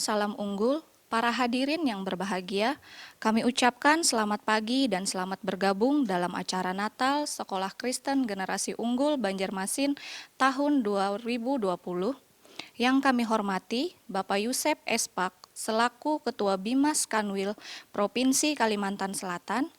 salam unggul, para hadirin yang berbahagia, kami ucapkan selamat pagi dan selamat bergabung dalam acara Natal Sekolah Kristen Generasi Unggul Banjarmasin tahun 2020. Yang kami hormati Bapak Yusep Espak selaku Ketua Bimas Kanwil Provinsi Kalimantan Selatan.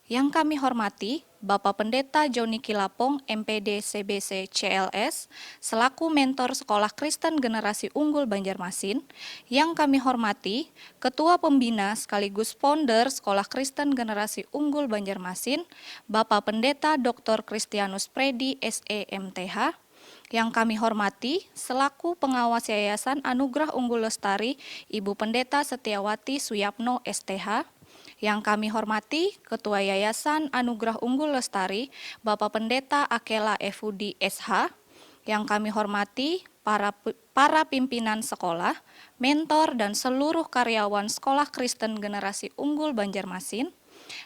Yang kami hormati Bapak Pendeta Joni Kilapong MPD CBC CLS selaku Mentor Sekolah Kristen Generasi Unggul Banjarmasin. Yang kami hormati Ketua Pembina sekaligus Founder Sekolah Kristen Generasi Unggul Banjarmasin Bapak Pendeta Dr. Kristianus Predi SEMTH. Yang kami hormati selaku Pengawas Yayasan Anugerah Unggul Lestari Ibu Pendeta Setiawati Suyapno STH. Yang kami hormati Ketua Yayasan Anugerah Unggul Lestari Bapak Pendeta Akela Efudi SH. Yang kami hormati para pimpinan sekolah, mentor dan seluruh karyawan Sekolah Kristen Generasi Unggul Banjarmasin.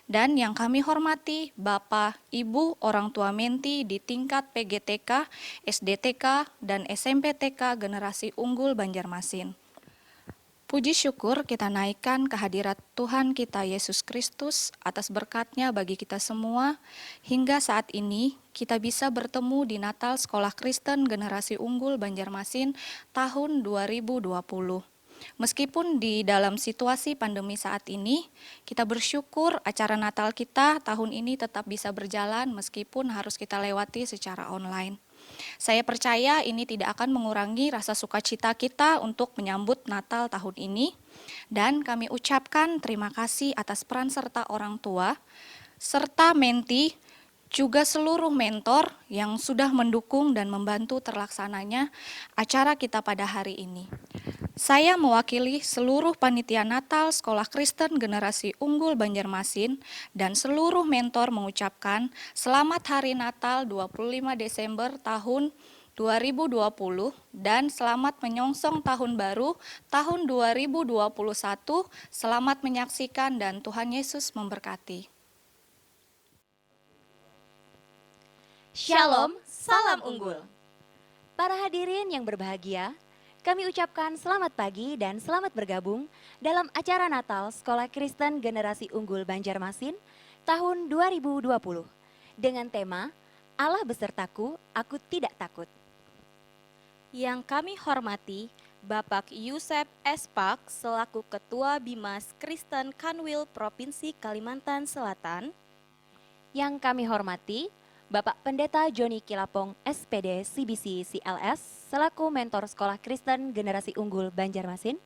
Dan yang kami hormati Bapak, Ibu, orang tua menti di tingkat PGTK, SDTK, dan SMPTK Generasi Unggul Banjarmasin. Puji syukur kita naikkan kehadirat Tuhan kita Yesus Kristus atas berkat-Nya bagi kita semua. Hingga saat ini kita bisa bertemu di Natal Sekolah Kristen Generasi Unggul Banjarmasin tahun 2020. Meskipun di dalam situasi pandemi saat ini, kita bersyukur acara Natal kita tahun ini tetap bisa berjalan meskipun harus kita lewati secara online. Saya percaya ini tidak akan mengurangi rasa sukacita kita untuk menyambut Natal tahun ini. Dan kami ucapkan terima kasih atas peran serta orang tua, serta menti, juga seluruh mentor yang sudah mendukung dan membantu terlaksananya acara kita pada hari ini. Saya mewakili seluruh panitia Natal Sekolah Kristen Generasi Unggul Banjarmasin dan seluruh mentor mengucapkan selamat Hari Natal 25 Desember tahun 2020 dan selamat menyongsong tahun baru tahun 2021. Selamat menyaksikan dan Tuhan Yesus memberkati. Shalom, salam unggul. Para hadirin yang berbahagia, kami ucapkan selamat pagi dan selamat bergabung dalam acara Natal Sekolah Kristen Generasi Unggul Banjarmasin tahun 2020 dengan tema Allah besertaku, aku tidak takut. Yang kami hormati Bapak Yusep Espak selaku Ketua Bimas Kristen Kanwil Provinsi Kalimantan Selatan. Yang kami hormati Bapak Pendeta Joni Kilapong SPD CBC CLS selaku Mentor Sekolah Kristen Generasi Unggul Banjarmasin.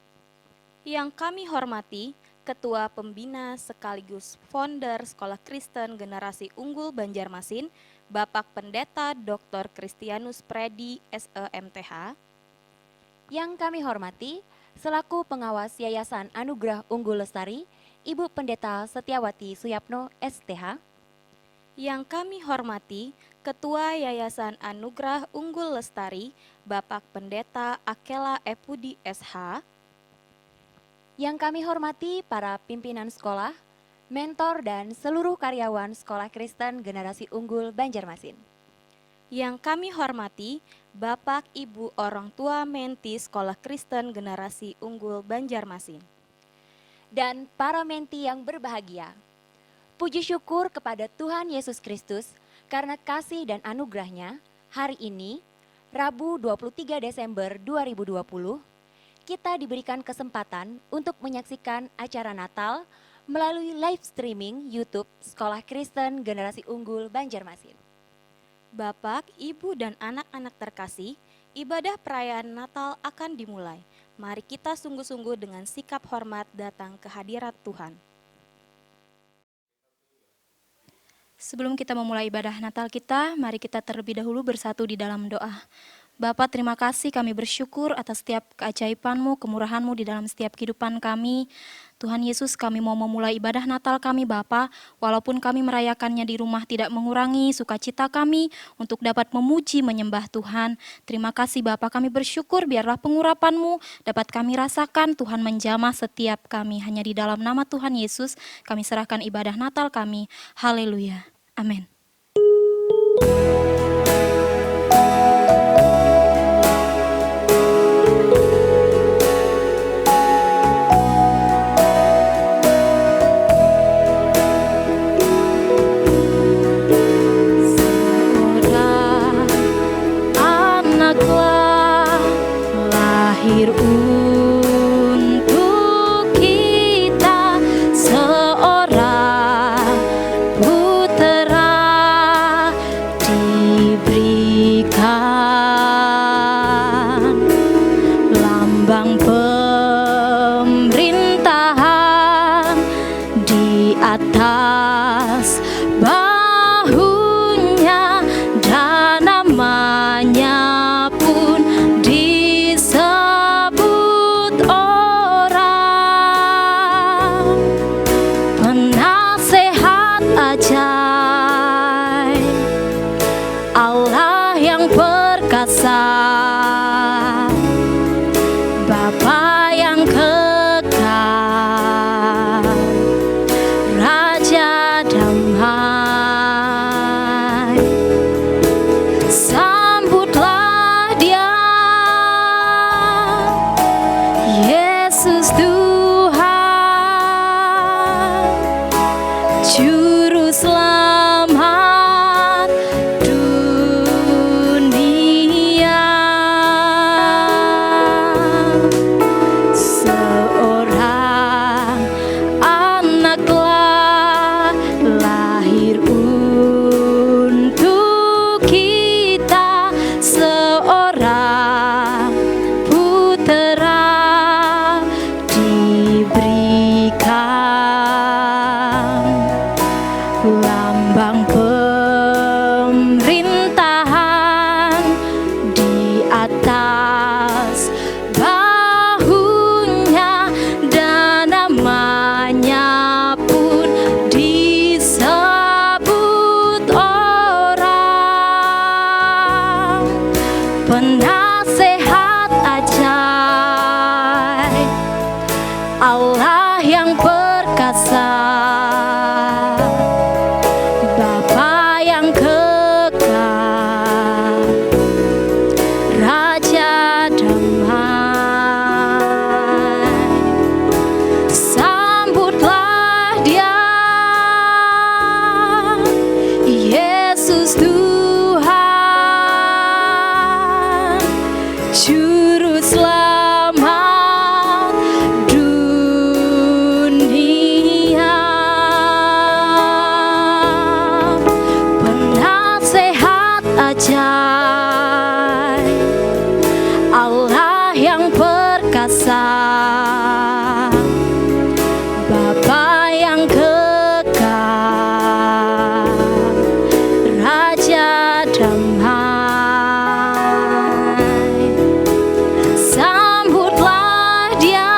Yang kami hormati Ketua Pembina sekaligus Founder Sekolah Kristen Generasi Unggul Banjarmasin Bapak Pendeta Dr. Kristianus Predi SEMTH. Yang kami hormati selaku Pengawas Yayasan Anugerah Unggul Lestari Ibu Pendeta Setiawati Suyapno STH. Yang kami hormati Ketua Yayasan Anugerah Unggul Lestari Bapak Pendeta Akela Efudi SH. Yang kami hormati para pimpinan sekolah, mentor dan seluruh karyawan Sekolah Kristen Generasi Unggul Banjarmasin. Yang kami hormati Bapak Ibu orang tua menti Sekolah Kristen Generasi Unggul Banjarmasin. Dan para menti yang berbahagia. Puji syukur kepada Tuhan Yesus Kristus karena kasih dan anugerah-Nya hari ini, Rabu 23 Desember 2020, kita diberikan kesempatan untuk menyaksikan acara Natal melalui live streaming YouTube Sekolah Kristen Generasi Unggul Banjarmasin. Bapak, Ibu, dan anak-anak terkasih, ibadah perayaan Natal akan dimulai. Mari kita sungguh-sungguh dengan sikap hormat datang ke hadirat Tuhan. Sebelum kita memulai ibadah Natal kita, mari kita terlebih dahulu bersatu di dalam doa. Bapa, terima kasih, kami bersyukur atas setiap keajaiban-Mu, kemurahan-Mu di dalam setiap kehidupan kami. Tuhan Yesus, kami mau memulai ibadah Natal kami Bapa, walaupun kami merayakannya di rumah tidak mengurangi sukacita kami untuk dapat memuji menyembah Tuhan. Terima kasih Bapa, kami bersyukur biarlah pengurapan-Mu dapat kami rasakan, Tuhan menjamah setiap kami. Hanya di dalam nama Tuhan Yesus kami serahkan ibadah Natal kami. Haleluya. Amin. atas bahunya, dan namanya pun disebut orang penasehat ajaib, Allah yang perkasa, Bapa yang kekal, Raja damai. Sambutlah Dia, Yesus Tuhan, Juru Selamat dunia. Seorang anak telah lahir untuk kita, seorang putera diberikan, lambang pemerintahan di atas bahunya, dan namanya pun disebut orang penasehat ajaib, Allah yang perkasa, Bapa yang kekal, Raja damai. Sambutlah Dia, Yesus Tuhan, Juru Selamat dunia. Penasehat ajaib, Allah yang perkasa, Bapa yang kekal, Raja damai. Sambutlah Dia,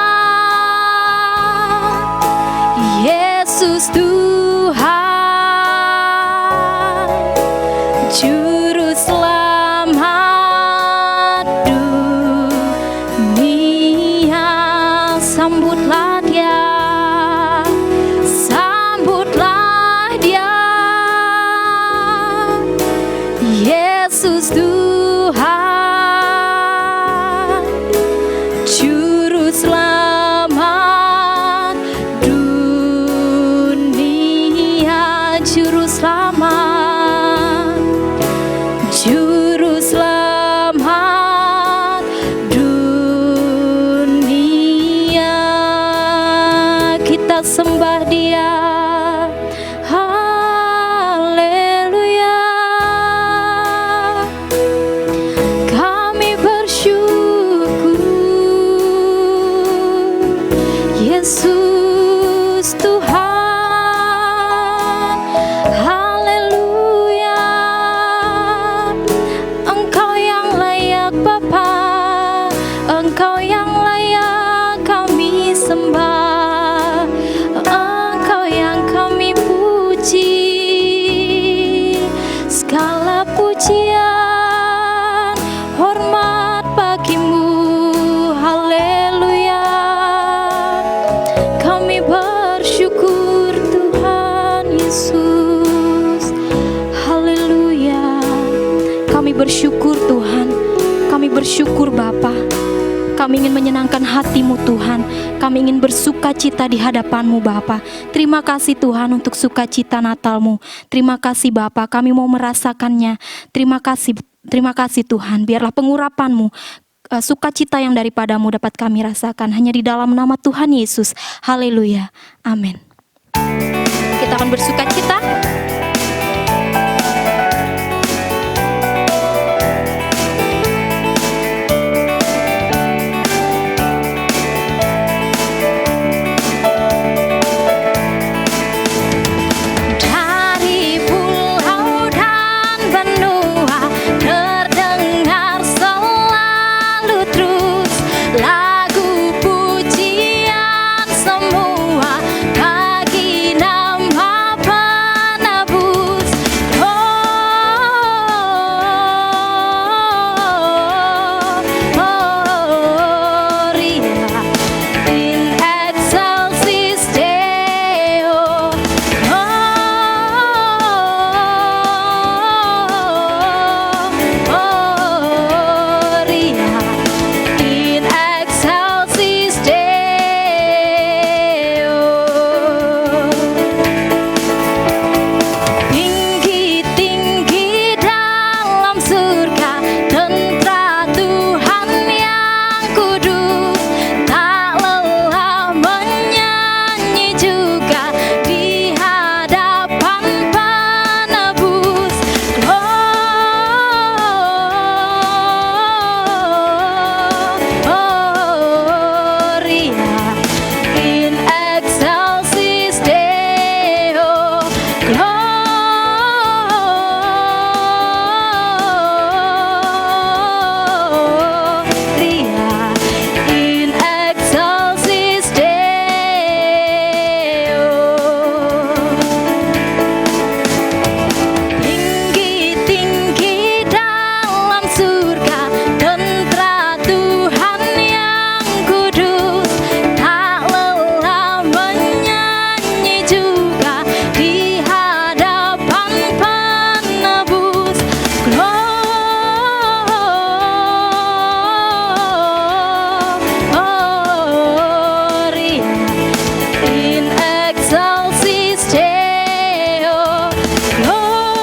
Yesus Tuhan, Juru Selamat dunia. Sambutlah Dia, sambutlah Dia, Yesus Tuhan, Juru Selamat dunia. Juru Selamat, Juru Selamat dunia. Kita sembah Dia, haleluya. Kami bersyukur, Yesus Tuhan, haleluya. Engkau yang layak Bapa, Engkau yang layak kami sembah, Engkau yang kami puji. Segala pujian, hormat bagimu, haleluya. Kami bersyukur Tuhan Yesus, haleluya. Kami bersyukur Tuhan, kami bersyukur Bapa. Kami ingin menyenangkan hati-Mu Tuhan. Kami ingin bersuka cita di hadapan-Mu Bapa. Terima kasih Tuhan untuk sukacita Natal-Mu. Terima kasih Bapa, kami mau merasakannya. Terima kasih Tuhan. Biarlah pengurapan-Mu, sukacita yang daripada-Mu dapat kami rasakan hanya di dalam nama Tuhan Yesus. Haleluya. Amin. Kita akan bersuka cita. semua bagi nama penebus. Gloria in excelsis Deo. Gloria in excelsis Deo. Tinggi-tinggi dalam surga, tentara Tuhan yang kudus, tak lelah menyanyi juga di hadapan penebus. Gloria in excelsis Deo. Gloria in excelsis Deo. Tinggi-tinggi dalam surga, tentara Tuhan yang kudus, tak lelah menyanyi juga di hadapan penebus. Gloria in excelsis Deo. Gloria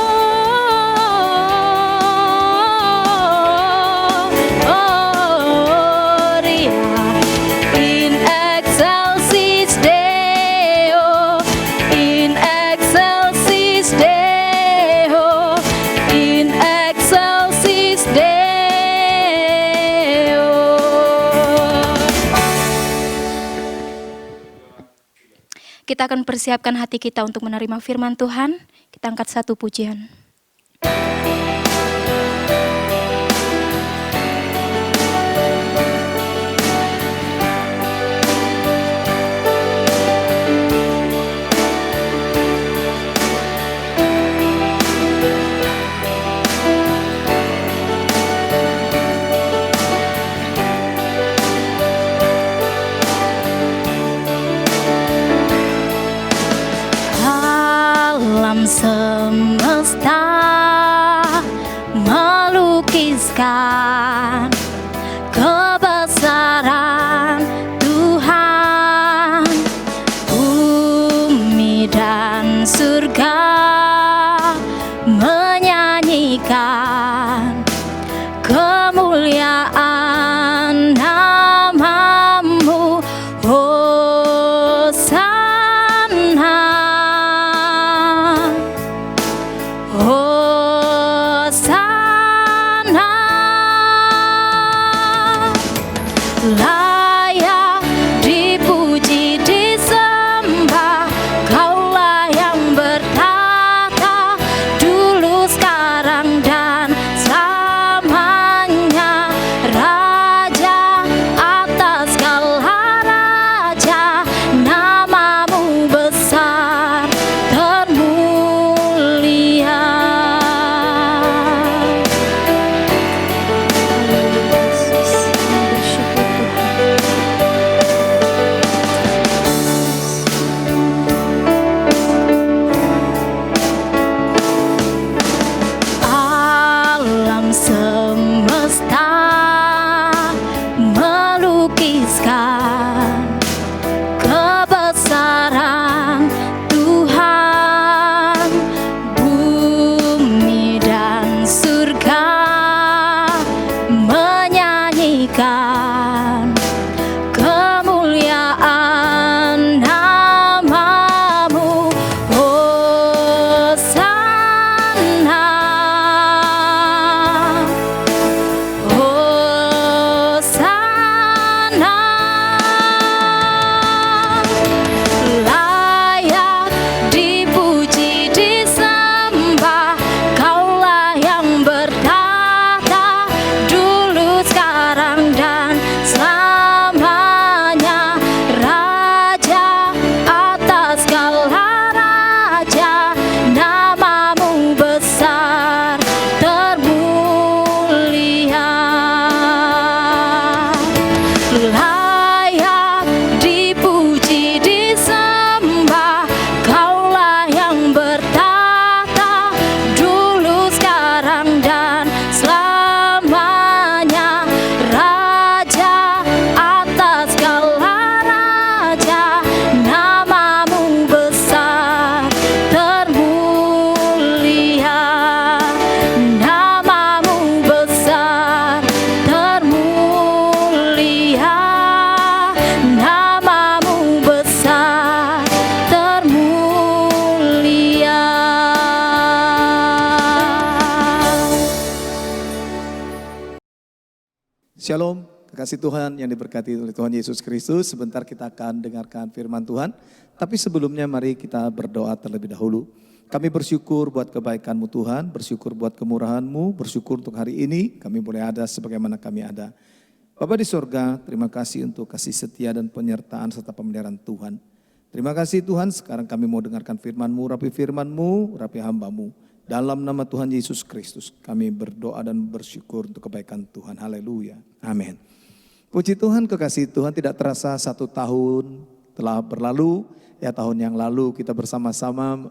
in excelsis Deo. In excelsis Deo. In excelsis Deo. Kita akan persiapkan hati kita untuk menerima firman Tuhan. Kita angkat satu pujian. Alam semesta melukiskan kebesaran Tuhan. Bumi dan surga menyanyikan kemuliaan namamu. Hosana, Hosana. Shalom, kekasih Tuhan yang diberkati oleh Tuhan Yesus Kristus. Sebentar kita akan dengarkan firman Tuhan. Tapi sebelumnya mari kita berdoa terlebih dahulu. Kami bersyukur buat kebaikan-Mu Tuhan, bersyukur buat kemurahan-Mu, bersyukur untuk hari ini kami boleh ada sebagaimana kami ada. Bapa di sorga, terima kasih untuk kasih setia dan penyertaan serta pemeliharaan Tuhan. Terima kasih Tuhan, sekarang kami mau dengarkan firman-Mu, rapi firman-Mu, rapi hamba-Mu. Dalam nama Tuhan Yesus Kristus kami berdoa dan bersyukur untuk kebaikan Tuhan. Haleluya. Amin. Puji Tuhan, kekasih Tuhan, tidak terasa 1 tahun telah berlalu. Ya, tahun yang lalu kita bersama-sama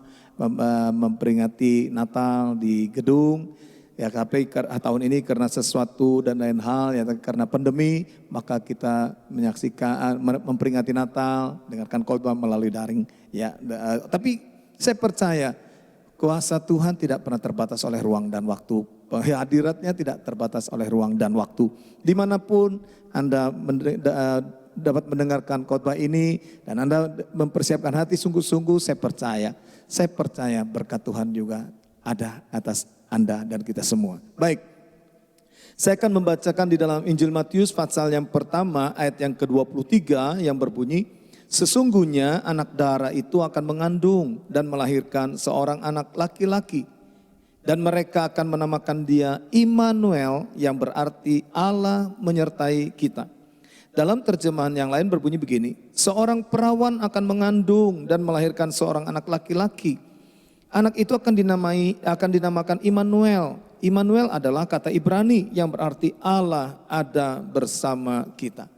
memperingati Natal di gedung. Ya, tapi tahun ini karena sesuatu dan lain hal, ya karena pandemi, maka kita menyaksikan memperingati Natal, dengarkan khotbah melalui daring. Ya, tapi saya percaya kuasa Tuhan tidak pernah terbatas oleh ruang dan waktu. Hadiratnya tidak terbatas oleh ruang dan waktu. Dimanapun Anda dapat mendengarkan khotbah ini dan Anda mempersiapkan hati sungguh-sungguh, saya percaya berkat Tuhan juga ada atas Anda dan kita semua. Baik, saya akan membacakan di dalam Injil Matius pasal yang pertama ayat yang ke-23 yang berbunyi, sesungguhnya anak darah itu akan mengandung dan melahirkan seorang anak laki-laki. Dan mereka akan menamakan dia Immanuel yang berarti Allah menyertai kita. Dalam terjemahan yang lain berbunyi begini, seorang perawan akan mengandung dan melahirkan seorang anak laki-laki. Anak itu akan dinamakan Immanuel. Immanuel adalah kata Ibrani yang berarti Allah ada bersama kita.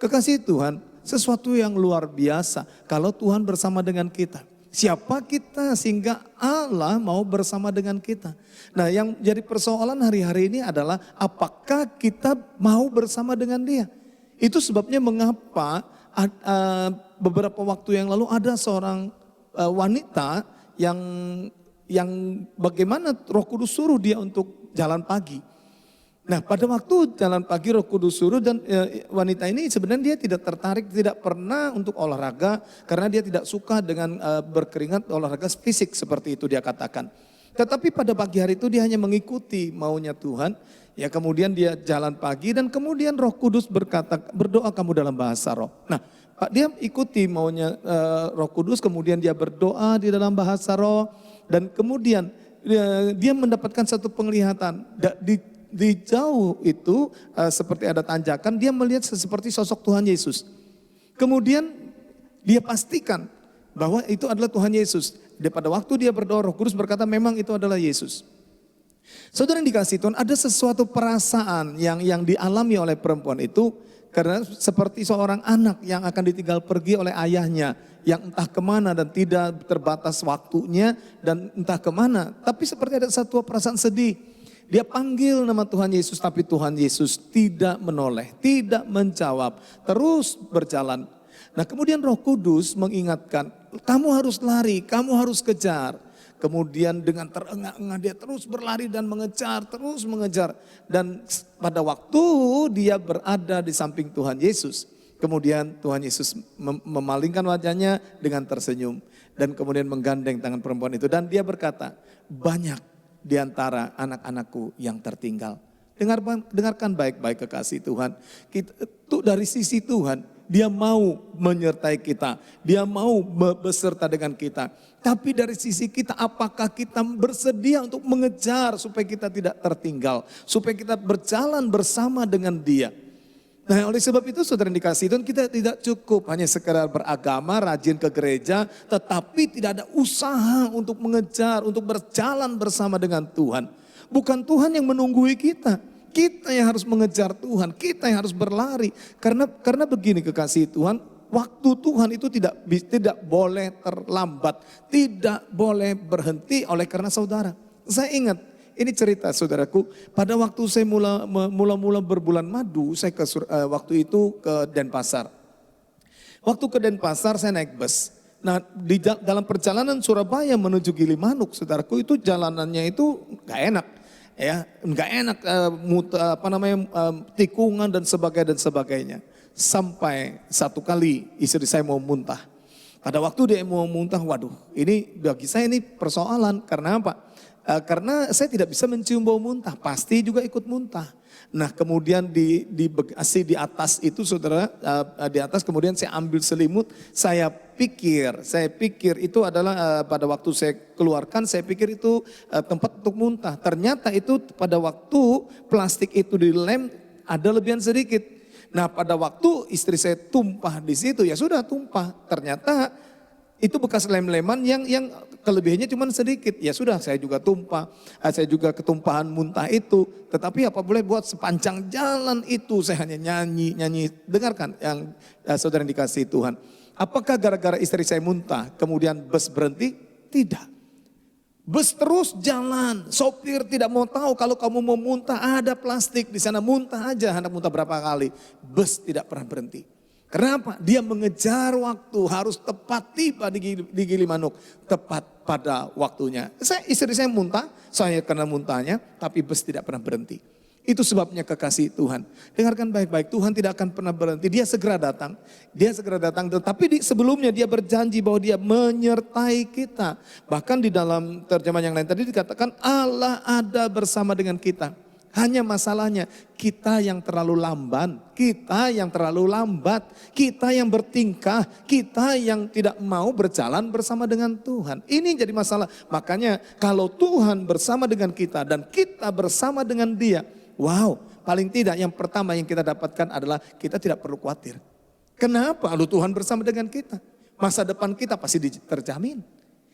Kekasih Tuhan, sesuatu yang luar biasa kalau Tuhan bersama dengan kita. Siapa kita sehingga Allah mau bersama dengan kita? Nah, yang jadi persoalan hari-hari ini adalah apakah kita mau bersama dengan Dia? Itu sebabnya mengapa beberapa waktu yang lalu ada seorang wanita yang bagaimana Roh Kudus suruh dia untuk jalan pagi. Nah, pada waktu jalan pagi Roh Kudus suruh dan wanita ini sebenarnya dia tidak tertarik, tidak pernah untuk olahraga karena dia tidak suka dengan berkeringat, olahraga fisik seperti itu dia katakan. Tetapi pada pagi hari itu dia hanya mengikuti maunya Tuhan. Ya, kemudian dia jalan pagi dan kemudian Roh Kudus berkata, berdoa kamu dalam bahasa roh. Nah, dia ikuti maunya Roh Kudus, kemudian dia berdoa di dalam bahasa roh dan kemudian dia mendapatkan satu penglihatan di jauh itu seperti ada tanjakan, dia melihat seperti sosok Tuhan Yesus. Kemudian dia pastikan bahwa itu adalah Tuhan Yesus. Dan pada waktu dia berdoa, Roh Kudus berkata memang itu adalah Yesus. Saudara yang dikasihi Tuhan, ada sesuatu perasaan yang dialami oleh perempuan itu karena seperti seorang anak yang akan ditinggal pergi oleh ayahnya yang entah kemana dan tidak terbatas waktunya dan entah kemana. Tapi seperti ada satu perasaan sedih. Dia panggil nama Tuhan Yesus tapi Tuhan Yesus tidak menoleh, tidak menjawab, terus berjalan. Nah, kemudian Roh Kudus mengingatkan, kamu harus lari, kamu harus kejar. Kemudian dengan terengah-engah dia terus berlari dan mengejar, terus mengejar. Dan pada waktu dia berada di samping Tuhan Yesus, kemudian Tuhan Yesus memalingkan wajahnya dengan tersenyum. Dan kemudian menggandeng tangan perempuan itu dan dia berkata, banyak di antara anak-anakku yang tertinggal. Dengarkan baik-baik kekasih Tuhan. Dari sisi Tuhan, Dia mau menyertai kita. Dia mau beserta dengan kita. Tapi dari sisi kita, apakah kita bersedia untuk mengejar supaya kita tidak tertinggal. Supaya kita berjalan bersama dengan Dia. Nah, oleh sebab itu saudara yang dikasihi Tuhan, kita tidak cukup hanya sekedar beragama, rajin ke gereja, tetapi tidak ada usaha untuk mengejar, untuk berjalan bersama dengan Tuhan. Bukan Tuhan yang menunggui kita. Kita yang harus mengejar Tuhan, kita yang harus berlari. Karena begini kekasih Tuhan, waktu Tuhan itu tidak boleh terlambat, tidak boleh berhenti oleh karena saudara. Saya ingat, ini cerita saudaraku, pada waktu saya mula berbulan madu, saya waktu itu ke Denpasar. Waktu ke Denpasar saya naik bus. Nah, dalam perjalanan Surabaya menuju Gilimanuk, saudaraku, itu jalanannya itu gak enak. Ya, nggak enak, tikungan dan sebagainya. Sampai satu kali istri saya mau muntah. Pada waktu dia mau muntah, waduh, ini bagi saya ini persoalan. Karena apa? Karena saya tidak bisa mencium bau muntah, pasti juga ikut muntah. Nah kemudian di bagasi di atas itu saudara, di atas kemudian saya ambil selimut, saya pikir itu adalah pada waktu saya keluarkan, saya pikir itu tempat untuk muntah. Ternyata itu pada waktu plastik itu dilem ada lebihan sedikit. Nah pada waktu istri saya tumpah di situ, ya sudah tumpah. Ternyata itu bekas lem-leman yang kelebihannya cuma sedikit. Ya sudah, saya juga tumpah, saya juga ketumpahan muntah itu. Tetapi apa boleh buat, sepanjang jalan itu saya hanya nyanyi. Dengarkan yang saudara yang dikasihi Tuhan. Apakah gara-gara istri saya muntah kemudian bus berhenti? Tidak. Bus terus jalan, sopir tidak mau tahu kalau kamu mau muntah ada plastik di sana, muntah aja, hendak muntah berapa kali. Bus tidak pernah berhenti. Kenapa? Dia mengejar waktu, harus tepat tiba di Gilimanuk, tepat pada waktunya. Istri saya muntah, saya kena muntahnya, tapi bus tidak pernah berhenti. Itu sebabnya kekasih Tuhan. Dengarkan baik-baik, Tuhan tidak akan pernah berhenti. Dia segera datang, tetapi sebelumnya dia berjanji bahwa dia menyertai kita. Bahkan di dalam terjemahan yang lain tadi dikatakan Allah ada bersama dengan kita. Hanya masalahnya kita yang terlalu lamban, kita yang terlalu lambat, kita yang bertingkah, kita yang tidak mau berjalan bersama dengan Tuhan. Ini jadi masalah. Makanya kalau Tuhan bersama dengan kita dan kita bersama dengan Dia, wow, paling tidak yang pertama yang kita dapatkan adalah kita tidak perlu khawatir. Kenapa? Lalu Tuhan bersama dengan kita. Masa depan kita pasti terjamin.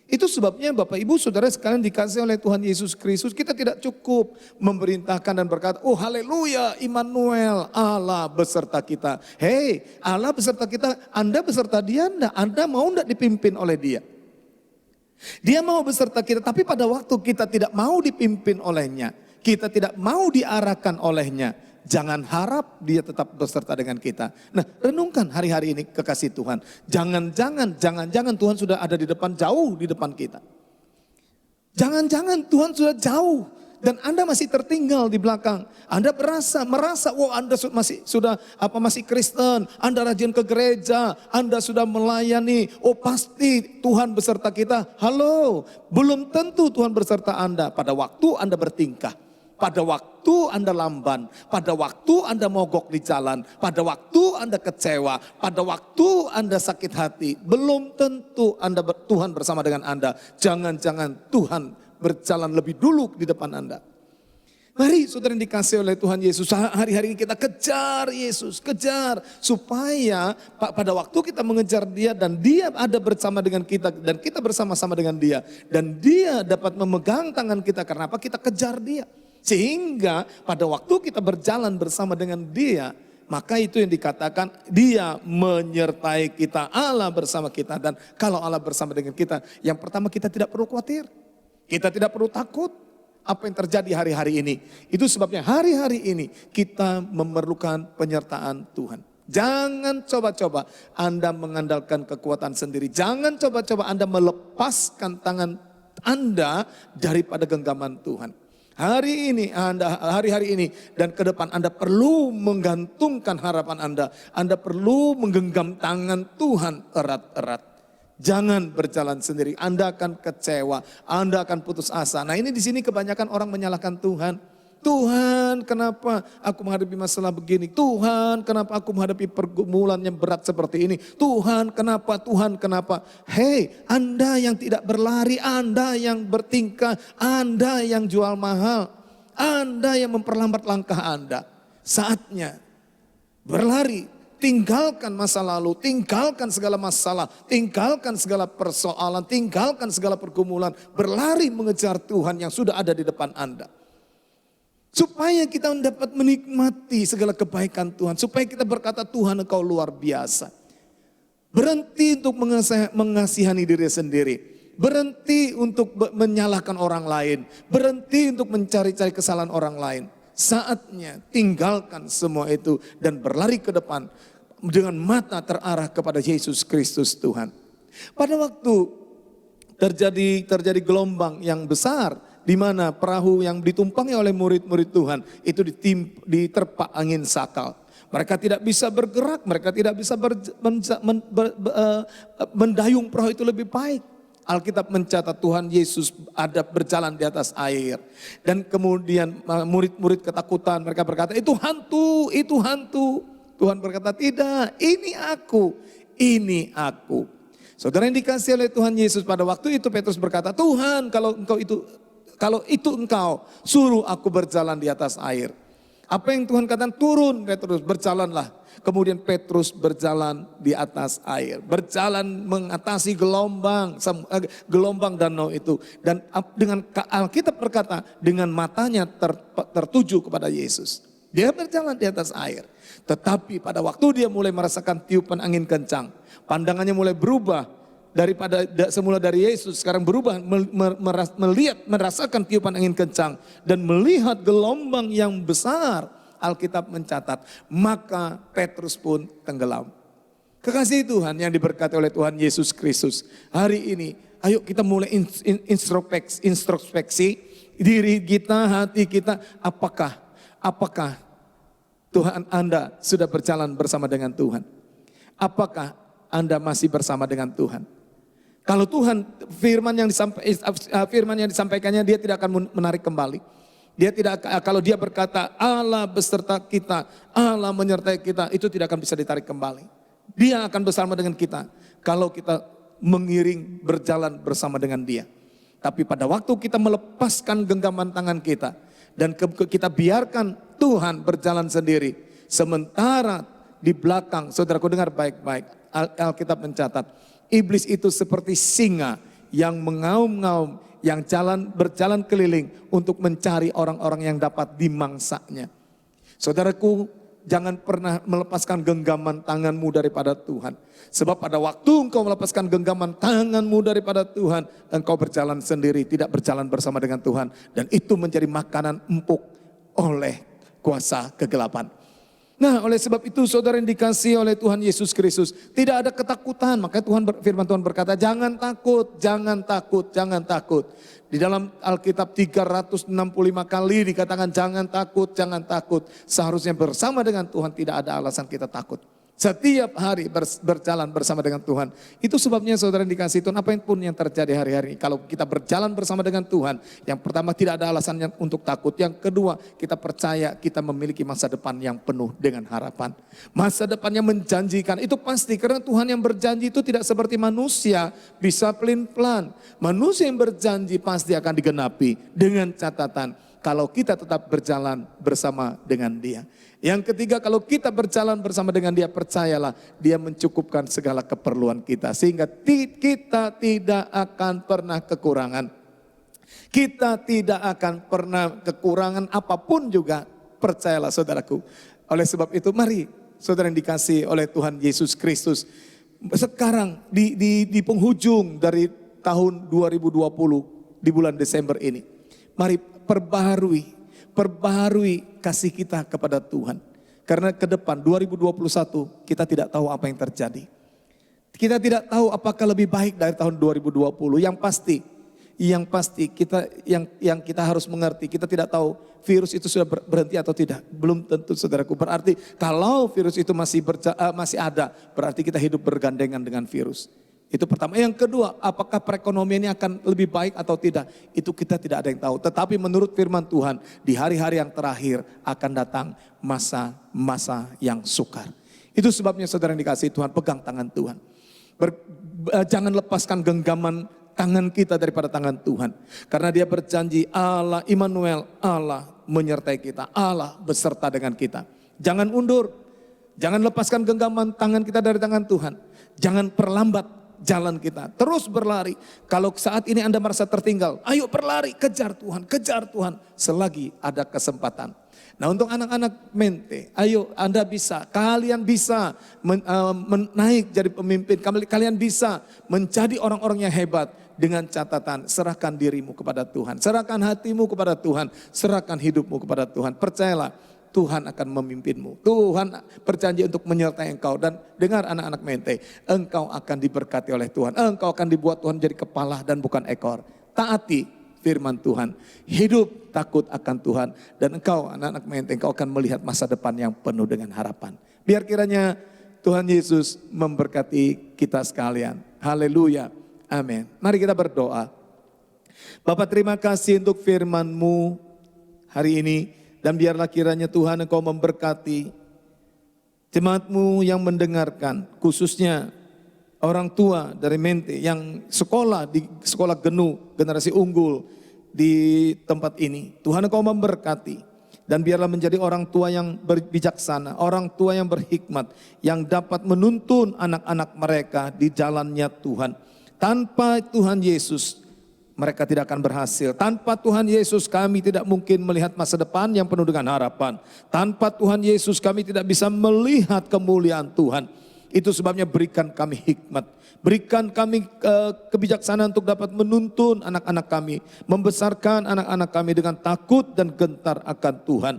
Itu sebabnya Bapak Ibu Saudara sekalian dikasih oleh Tuhan Yesus Kristus, kita tidak cukup memerintahkan dan berkata, oh haleluya Immanuel, Allah beserta kita. Hei, Allah beserta kita, Anda beserta Dia enggak? Anda mau enggak dipimpin oleh Dia? Dia mau beserta kita, tapi pada waktu kita tidak mau dipimpin olehnya, kita tidak mau diarahkan olehnya, jangan harap dia tetap beserta dengan kita. Nah, renungkan hari-hari ini kekasih Tuhan. Jangan-jangan Tuhan sudah ada di depan, jauh di depan kita. Jangan-jangan Tuhan sudah jauh dan Anda masih tertinggal di belakang. Anda merasa, wow Anda masih Kristen, Anda rajin ke gereja, Anda sudah melayani, oh pasti Tuhan beserta kita. Halo, belum tentu Tuhan beserta Anda pada waktu Anda bertingkah. Pada waktu Anda lamban, pada waktu Anda mogok di jalan, pada waktu Anda kecewa, pada waktu Anda sakit hati, belum tentu Tuhan bersama dengan Anda. Jangan-jangan Tuhan berjalan lebih dulu di depan Anda. Mari saudara yang dikasih oleh Tuhan Yesus, hari-hari ini kita kejar Yesus, kejar. Supaya pada waktu kita mengejar Dia dan Dia ada bersama dengan kita dan kita bersama-sama dengan Dia. Dan Dia dapat memegang tangan kita karena apa? Kita kejar Dia. Sehingga pada waktu kita berjalan bersama dengan Dia, maka itu yang dikatakan Dia menyertai kita, Allah bersama kita. Dan kalau Allah bersama dengan kita, yang pertama kita tidak perlu khawatir. Kita tidak perlu takut apa yang terjadi hari-hari ini. Itu sebabnya hari-hari ini kita memerlukan penyertaan Tuhan. Jangan coba-coba Anda mengandalkan kekuatan sendiri. Jangan coba-coba Anda melepaskan tangan Anda daripada genggaman Tuhan. Hari-hari ini dan ke depan Anda perlu menggantungkan harapan Anda. Anda perlu menggenggam tangan Tuhan erat-erat. Jangan berjalan sendiri. Anda akan kecewa, Anda akan putus asa. Nah ini di sini kebanyakan orang menyalahkan Tuhan. Tuhan, kenapa aku menghadapi masalah begini? Tuhan, kenapa aku menghadapi pergumulan yang berat seperti ini? Tuhan, kenapa? Tuhan, kenapa? Hei, Anda yang tidak berlari, Anda yang bertingkah, Anda yang jual mahal, Anda yang memperlambat langkah Anda. Saatnya berlari, tinggalkan masa lalu, tinggalkan segala masalah, tinggalkan segala persoalan, tinggalkan segala pergumulan. Berlari mengejar Tuhan yang sudah ada di depan Anda. Supaya kita dapat menikmati segala kebaikan Tuhan. Supaya kita berkata Tuhan Engkau luar biasa. Berhenti untuk mengasihani diri sendiri. Berhenti untuk menyalahkan orang lain. Berhenti untuk mencari-cari kesalahan orang lain. Saatnya tinggalkan semua itu dan berlari ke depan. Dengan mata terarah kepada Yesus Kristus Tuhan. Pada waktu terjadi gelombang yang besar. Di mana perahu yang ditumpangi oleh murid-murid Tuhan itu diterpa angin sakal. Mereka tidak bisa bergerak, mereka tidak bisa mendayung perahu itu lebih baik. Alkitab mencatat Tuhan Yesus ada berjalan di atas air. Dan kemudian murid-murid ketakutan, mereka berkata, itu hantu, itu hantu. Tuhan berkata, tidak, ini aku, ini aku. Saudara yang dikasihi oleh Tuhan Yesus, pada waktu itu Petrus berkata, Tuhan kalau itu engkau, suruh aku berjalan di atas air. Apa yang Tuhan katakan, turun Petrus, berjalanlah. Kemudian Petrus berjalan di atas air, berjalan mengatasi gelombang danau itu. Dan dengan Alkitab berkata, dengan matanya tertuju kepada Yesus. Dia berjalan di atas air. Tetapi pada waktu dia mulai merasakan tiupan angin kencang, pandangannya mulai berubah. Daripada semula dari Yesus, sekarang berubah merasakan tiupan angin kencang. Dan melihat gelombang yang besar. Alkitab mencatat, maka Petrus pun tenggelam. Kekasih Tuhan yang diberkati oleh Tuhan Yesus Kristus. Hari ini, ayo kita mulai introspeksi diri kita, hati kita. Apakah Tuhan Anda sudah berjalan bersama dengan Tuhan? Apakah Anda masih bersama dengan Tuhan? Kalau Tuhan firman yang disampaikannya, dia tidak akan menarik kembali. Dia tidak, kalau dia berkata Allah beserta kita, Allah menyertai kita, itu tidak akan bisa ditarik kembali. Dia akan bersama dengan kita kalau kita mengiring berjalan bersama dengan dia. Tapi pada waktu kita melepaskan genggaman tangan kita dan kita biarkan Tuhan berjalan sendiri. Sementara di belakang, saudaraku dengar baik-baik, Alkitab mencatat, iblis itu seperti singa yang mengaum-ngaum, yang berjalan keliling untuk mencari orang-orang yang dapat dimangsanya. Saudaraku, jangan pernah melepaskan genggaman tanganmu daripada Tuhan. Sebab pada waktu engkau melepaskan genggaman tanganmu daripada Tuhan, engkau berjalan sendiri, tidak berjalan bersama dengan Tuhan. Dan itu menjadi makanan empuk oleh kuasa kegelapan. Nah, oleh sebab itu saudara yang dikasihi oleh Tuhan Yesus Kristus, tidak ada ketakutan. Makanya firman Tuhan berkata, jangan takut, jangan takut, jangan takut. Di dalam Alkitab 365 kali dikatakan jangan takut, jangan takut. Seharusnya bersama dengan Tuhan tidak ada alasan kita takut. Setiap hari berjalan bersama dengan Tuhan. Itu sebabnya saudara yang dikasihi Tuhan, apapun yang terjadi hari-hari ini, kalau kita berjalan bersama dengan Tuhan, yang pertama tidak ada alasannya untuk takut. Yang kedua, kita percaya kita memiliki masa depan yang penuh dengan harapan. Masa depan yang menjanjikan, itu pasti karena Tuhan yang berjanji itu tidak seperti manusia, bisa pelin-pelan. Manusia yang berjanji pasti akan digenapi dengan catatan kalau kita tetap berjalan bersama dengan Dia. Yang ketiga, kalau kita berjalan bersama dengan Dia, percayalah Dia mencukupkan segala keperluan kita. Sehingga kita tidak akan pernah kekurangan. Kita tidak akan pernah kekurangan apapun juga, percayalah saudaraku. Oleh sebab itu mari saudara yang dikasihi oleh Tuhan Yesus Kristus. Sekarang di penghujung dari tahun 2020 di bulan Desember ini. Mari perbaharui kasih kita kepada Tuhan. Karena ke depan 2021 kita tidak tahu apa yang terjadi. Kita tidak tahu apakah lebih baik dari tahun 2020. Yang pasti yang kita harus mengerti, kita tidak tahu virus itu sudah berhenti atau tidak. Belum tentu saudaraku. Berarti kalau virus itu masih ada, berarti kita hidup bergandengan dengan virus. Itu pertama. Yang kedua, apakah perekonomian ini akan lebih baik atau tidak? Itu kita tidak ada yang tahu. Tetapi menurut firman Tuhan, di hari-hari yang terakhir akan datang masa-masa yang sukar. Itu sebabnya saudara yang dikasihi Tuhan, pegang tangan Tuhan. Jangan lepaskan genggaman tangan kita daripada tangan Tuhan. Karena Dia berjanji, Allah Immanuel, Allah menyertai kita, Allah beserta dengan kita. Jangan undur, jangan lepaskan genggaman tangan kita dari tangan Tuhan. Jangan perlambat jalan kita, terus berlari. Kalau saat ini Anda merasa tertinggal, ayo berlari, kejar Tuhan selagi ada kesempatan. Nah, untuk anak-anak mente, ayo Anda bisa, kalian bisa naik jadi pemimpin, kalian bisa menjadi orang-orang yang hebat dengan catatan serahkan dirimu kepada Tuhan, serahkan hatimu kepada Tuhan, serahkan hidupmu kepada Tuhan. Percayalah, Tuhan akan memimpinmu. Tuhan berjanji untuk menyertai engkau. Dan dengar anak-anak mente, engkau akan diberkati oleh Tuhan. Engkau akan dibuat Tuhan jadi kepala dan bukan ekor. Taati firman Tuhan. Hidup takut akan Tuhan. Dan engkau anak-anak mente, engkau akan melihat masa depan yang penuh dengan harapan. Biar kiranya Tuhan Yesus memberkati kita sekalian. Haleluya. Amin. Mari kita berdoa. Bapak, terima kasih untuk firman-Mu hari ini. Dan biarlah kiranya Tuhan Engkau memberkati jemaat-Mu yang mendengarkan, khususnya orang tua dari Mente yang sekolah di sekolah Genu generasi unggul di tempat ini. Tuhan Engkau memberkati dan biarlah menjadi orang tua yang bijaksana, orang tua yang berhikmat, yang dapat menuntun anak-anak mereka di jalannya Tuhan. Tanpa Tuhan Yesus mereka tidak akan berhasil. Tanpa Tuhan Yesus kami tidak mungkin melihat masa depan yang penuh dengan harapan. Tanpa Tuhan Yesus kami tidak bisa melihat kemuliaan Tuhan. Itu sebabnya berikan kami hikmat. Berikan kami kebijaksanaan untuk dapat menuntun anak-anak kami. Membesarkan anak-anak kami dengan takut dan gentar akan Tuhan.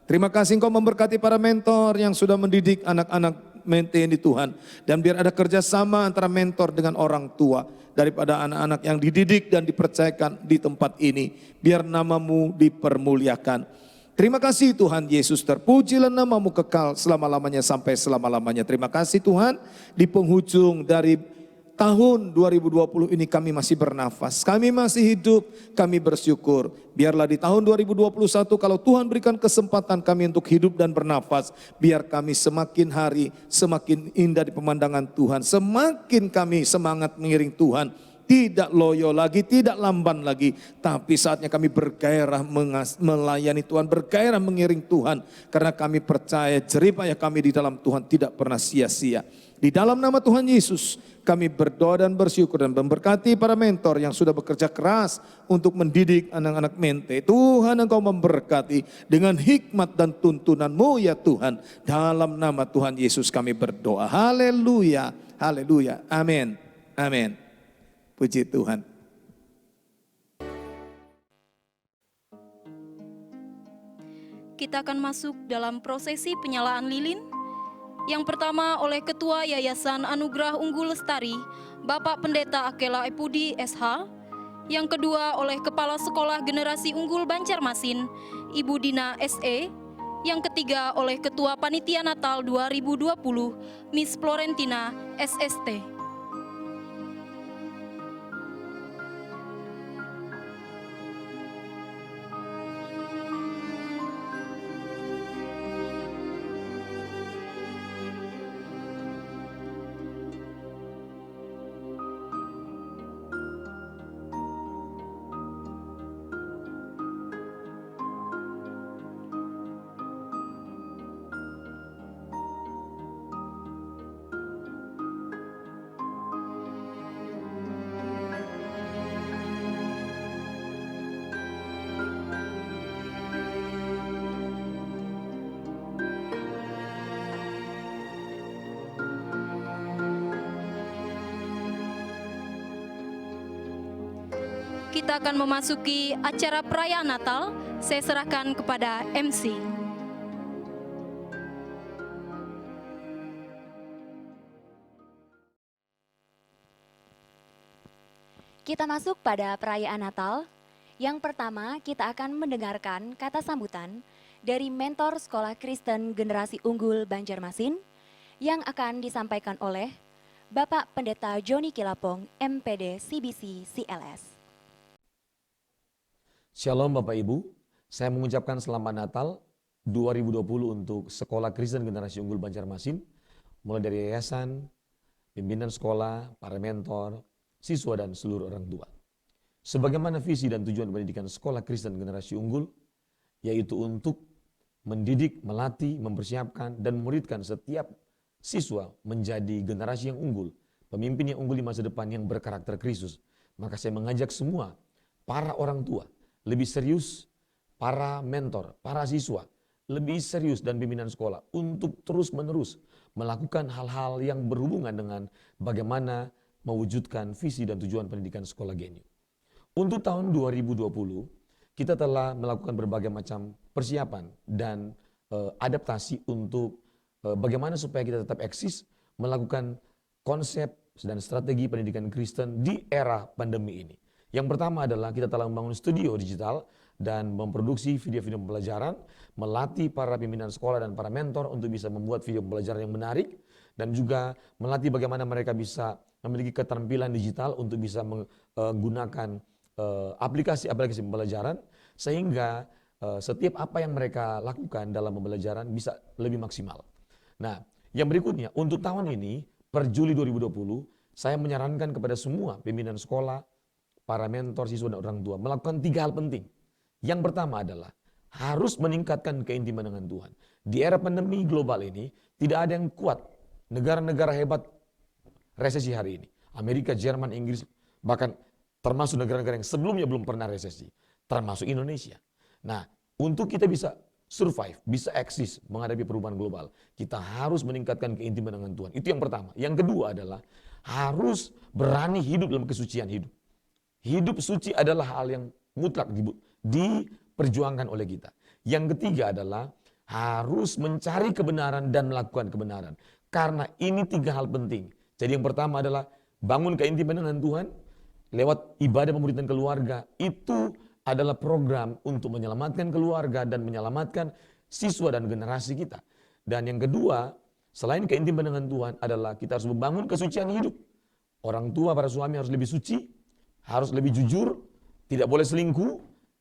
Terima kasih Engkau memberkati para mentor yang sudah mendidik anak-anak Mente ini Tuhan. Dan biar ada kerjasama antara mentor dengan orang tua. Daripada anak-anak yang dididik dan dipercayakan di tempat ini. Biar nama-Mu dipermuliakan. Terima kasih Tuhan Yesus, terpujilah nama-Mu kekal selama-lamanya sampai selama-lamanya. Terima kasih Tuhan, di penghujung dari tahun 2020 ini kami masih bernafas, kami masih hidup, kami bersyukur. Biarlah di tahun 2021 kalau Tuhan berikan kesempatan kami untuk hidup dan bernafas, biar kami semakin hari semakin indah di pemandangan Tuhan, semakin kami semangat mengiring Tuhan. Tidak loyo lagi, tidak lamban lagi. Tapi saatnya kami bergairah melayani Tuhan, bergairah mengiring Tuhan. Karena kami percaya jeripayah kami di dalam Tuhan tidak pernah sia-sia. Di dalam nama Tuhan Yesus kami berdoa dan bersyukur dan memberkati para mentor yang sudah bekerja keras untuk mendidik anak-anak Mente. Tuhan Engkau memberkati dengan hikmat dan tuntunan-Mu ya Tuhan. Dalam nama Tuhan Yesus kami berdoa. Haleluya, haleluya, amin, amin. Puji Tuhan. Kita akan masuk dalam prosesi penyalaan lilin. Yang pertama oleh Ketua Yayasan Anugerah Unggul Lestari, Bapak Pendeta Akela Epudi SH. Yang kedua oleh Kepala Sekolah Generasi Unggul Banjarmasin, Ibu Dina SE. Yang ketiga oleh Ketua Panitia Natal 2020, Miss Florentina SST. Kita akan memasuki acara perayaan Natal. Saya serahkan kepada MC. Kita masuk pada perayaan Natal. Yang pertama, kita akan mendengarkan kata sambutan dari mentor Sekolah Kristen Generasi Unggul Banjarmasin yang akan disampaikan oleh Bapak Pendeta Joni Kilapong, MPD CBC CLS. Shalom Bapak Ibu, saya mengucapkan selamat Natal 2020 untuk Sekolah Kristen Generasi Unggul Banjarmasin, mulai dari yayasan, pimpinan sekolah, para mentor, siswa dan seluruh orang tua. Sebagaimana visi dan tujuan pendidikan Sekolah Kristen Generasi Unggul, yaitu untuk mendidik, melatih, mempersiapkan, dan memuridkan setiap siswa menjadi generasi yang unggul, pemimpin yang unggul di masa depan yang berkarakter Kristus. Maka saya mengajak semua, para orang tua, lebih serius, para mentor, para siswa, lebih serius dan pimpinan sekolah untuk terus-menerus melakukan hal-hal yang berhubungan dengan bagaimana mewujudkan visi dan tujuan pendidikan sekolah GNU. Untuk tahun 2020, kita telah melakukan berbagai macam persiapan dan adaptasi untuk bagaimana supaya kita tetap eksis melakukan konsep dan strategi pendidikan Kristen di era pandemi ini. Yang pertama adalah kita telah membangun studio digital dan memproduksi video-video pembelajaran, melatih para pimpinan sekolah dan para mentor untuk bisa membuat video pembelajaran yang menarik, dan juga melatih bagaimana mereka bisa memiliki keterampilan digital untuk bisa menggunakan aplikasi-aplikasi pembelajaran, sehingga setiap apa yang mereka lakukan dalam pembelajaran bisa lebih maksimal. Nah, yang berikutnya, untuk tahun ini, per Juli 2020, saya menyarankan kepada semua pimpinan sekolah, para mentor, siswa, dan orang tua melakukan 3 hal penting. Yang pertama adalah harus meningkatkan keintiman dengan Tuhan. Di era pandemi global ini, tidak ada yang kuat. Negara-negara hebat resesi hari ini. Amerika, Jerman, Inggris, bahkan termasuk negara-negara yang sebelumnya belum pernah resesi. Termasuk Indonesia. Nah, untuk kita bisa survive, bisa eksis menghadapi perubahan global, kita harus meningkatkan keintiman dengan Tuhan. Itu yang pertama. Yang kedua adalah harus berani hidup dalam kesucian hidup. Hidup suci adalah hal yang mutlak diperjuangkan oleh kita. Yang ketiga adalah harus mencari kebenaran dan melakukan kebenaran. Karena ini 3 hal penting. Jadi yang pertama adalah bangun keintiman dengan Tuhan lewat ibadah pemuridan keluarga. Itu adalah program untuk menyelamatkan keluarga dan menyelamatkan siswa dan generasi kita. Dan yang kedua, selain keintiman dengan Tuhan adalah kita harus membangun kesucian hidup. Orang tua, para suami harus lebih suci, harus lebih jujur, tidak boleh selingkuh,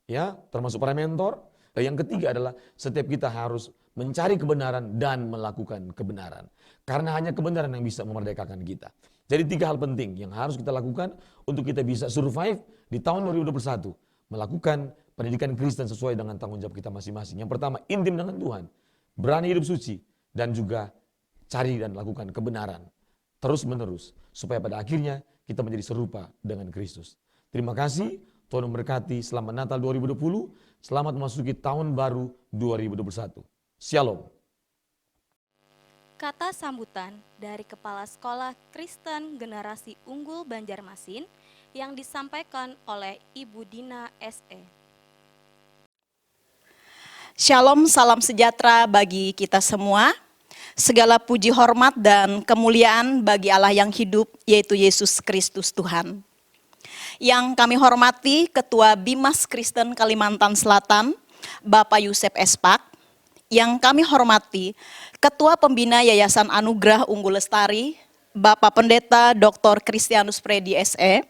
ya, termasuk para mentor. Dan yang ketiga adalah setiap kita harus mencari kebenaran dan melakukan kebenaran. Karena hanya kebenaran yang bisa memerdekakan kita. Jadi 3 hal penting yang harus kita lakukan untuk kita bisa survive di tahun 2021. Melakukan pendidikan Kristen sesuai dengan tanggung jawab kita masing-masing. Yang pertama, intim dengan Tuhan. Berani hidup suci. Dan juga cari dan lakukan kebenaran. Terus menerus. Supaya pada akhirnya kita menjadi serupa dengan Kristus. Terima kasih. Tuhan memberkati. Selamat Natal 2020. Selamat memasuki tahun baru 2021. Shalom. Kata sambutan dari Kepala Sekolah Kristen Generasi Unggul Banjarmasin yang disampaikan oleh Ibu Dina SE. Shalom, salam sejahtera bagi kita semua. Segala puji hormat dan kemuliaan bagi Allah yang hidup, yaitu Yesus Kristus Tuhan. Yang kami hormati Ketua Bimas Kristen Kalimantan Selatan, Bapak Yusef Espak. Yang kami hormati Ketua Pembina Yayasan Anugerah Unggul Lestari, Bapak Pendeta Dr. Kristianus Fredi SE.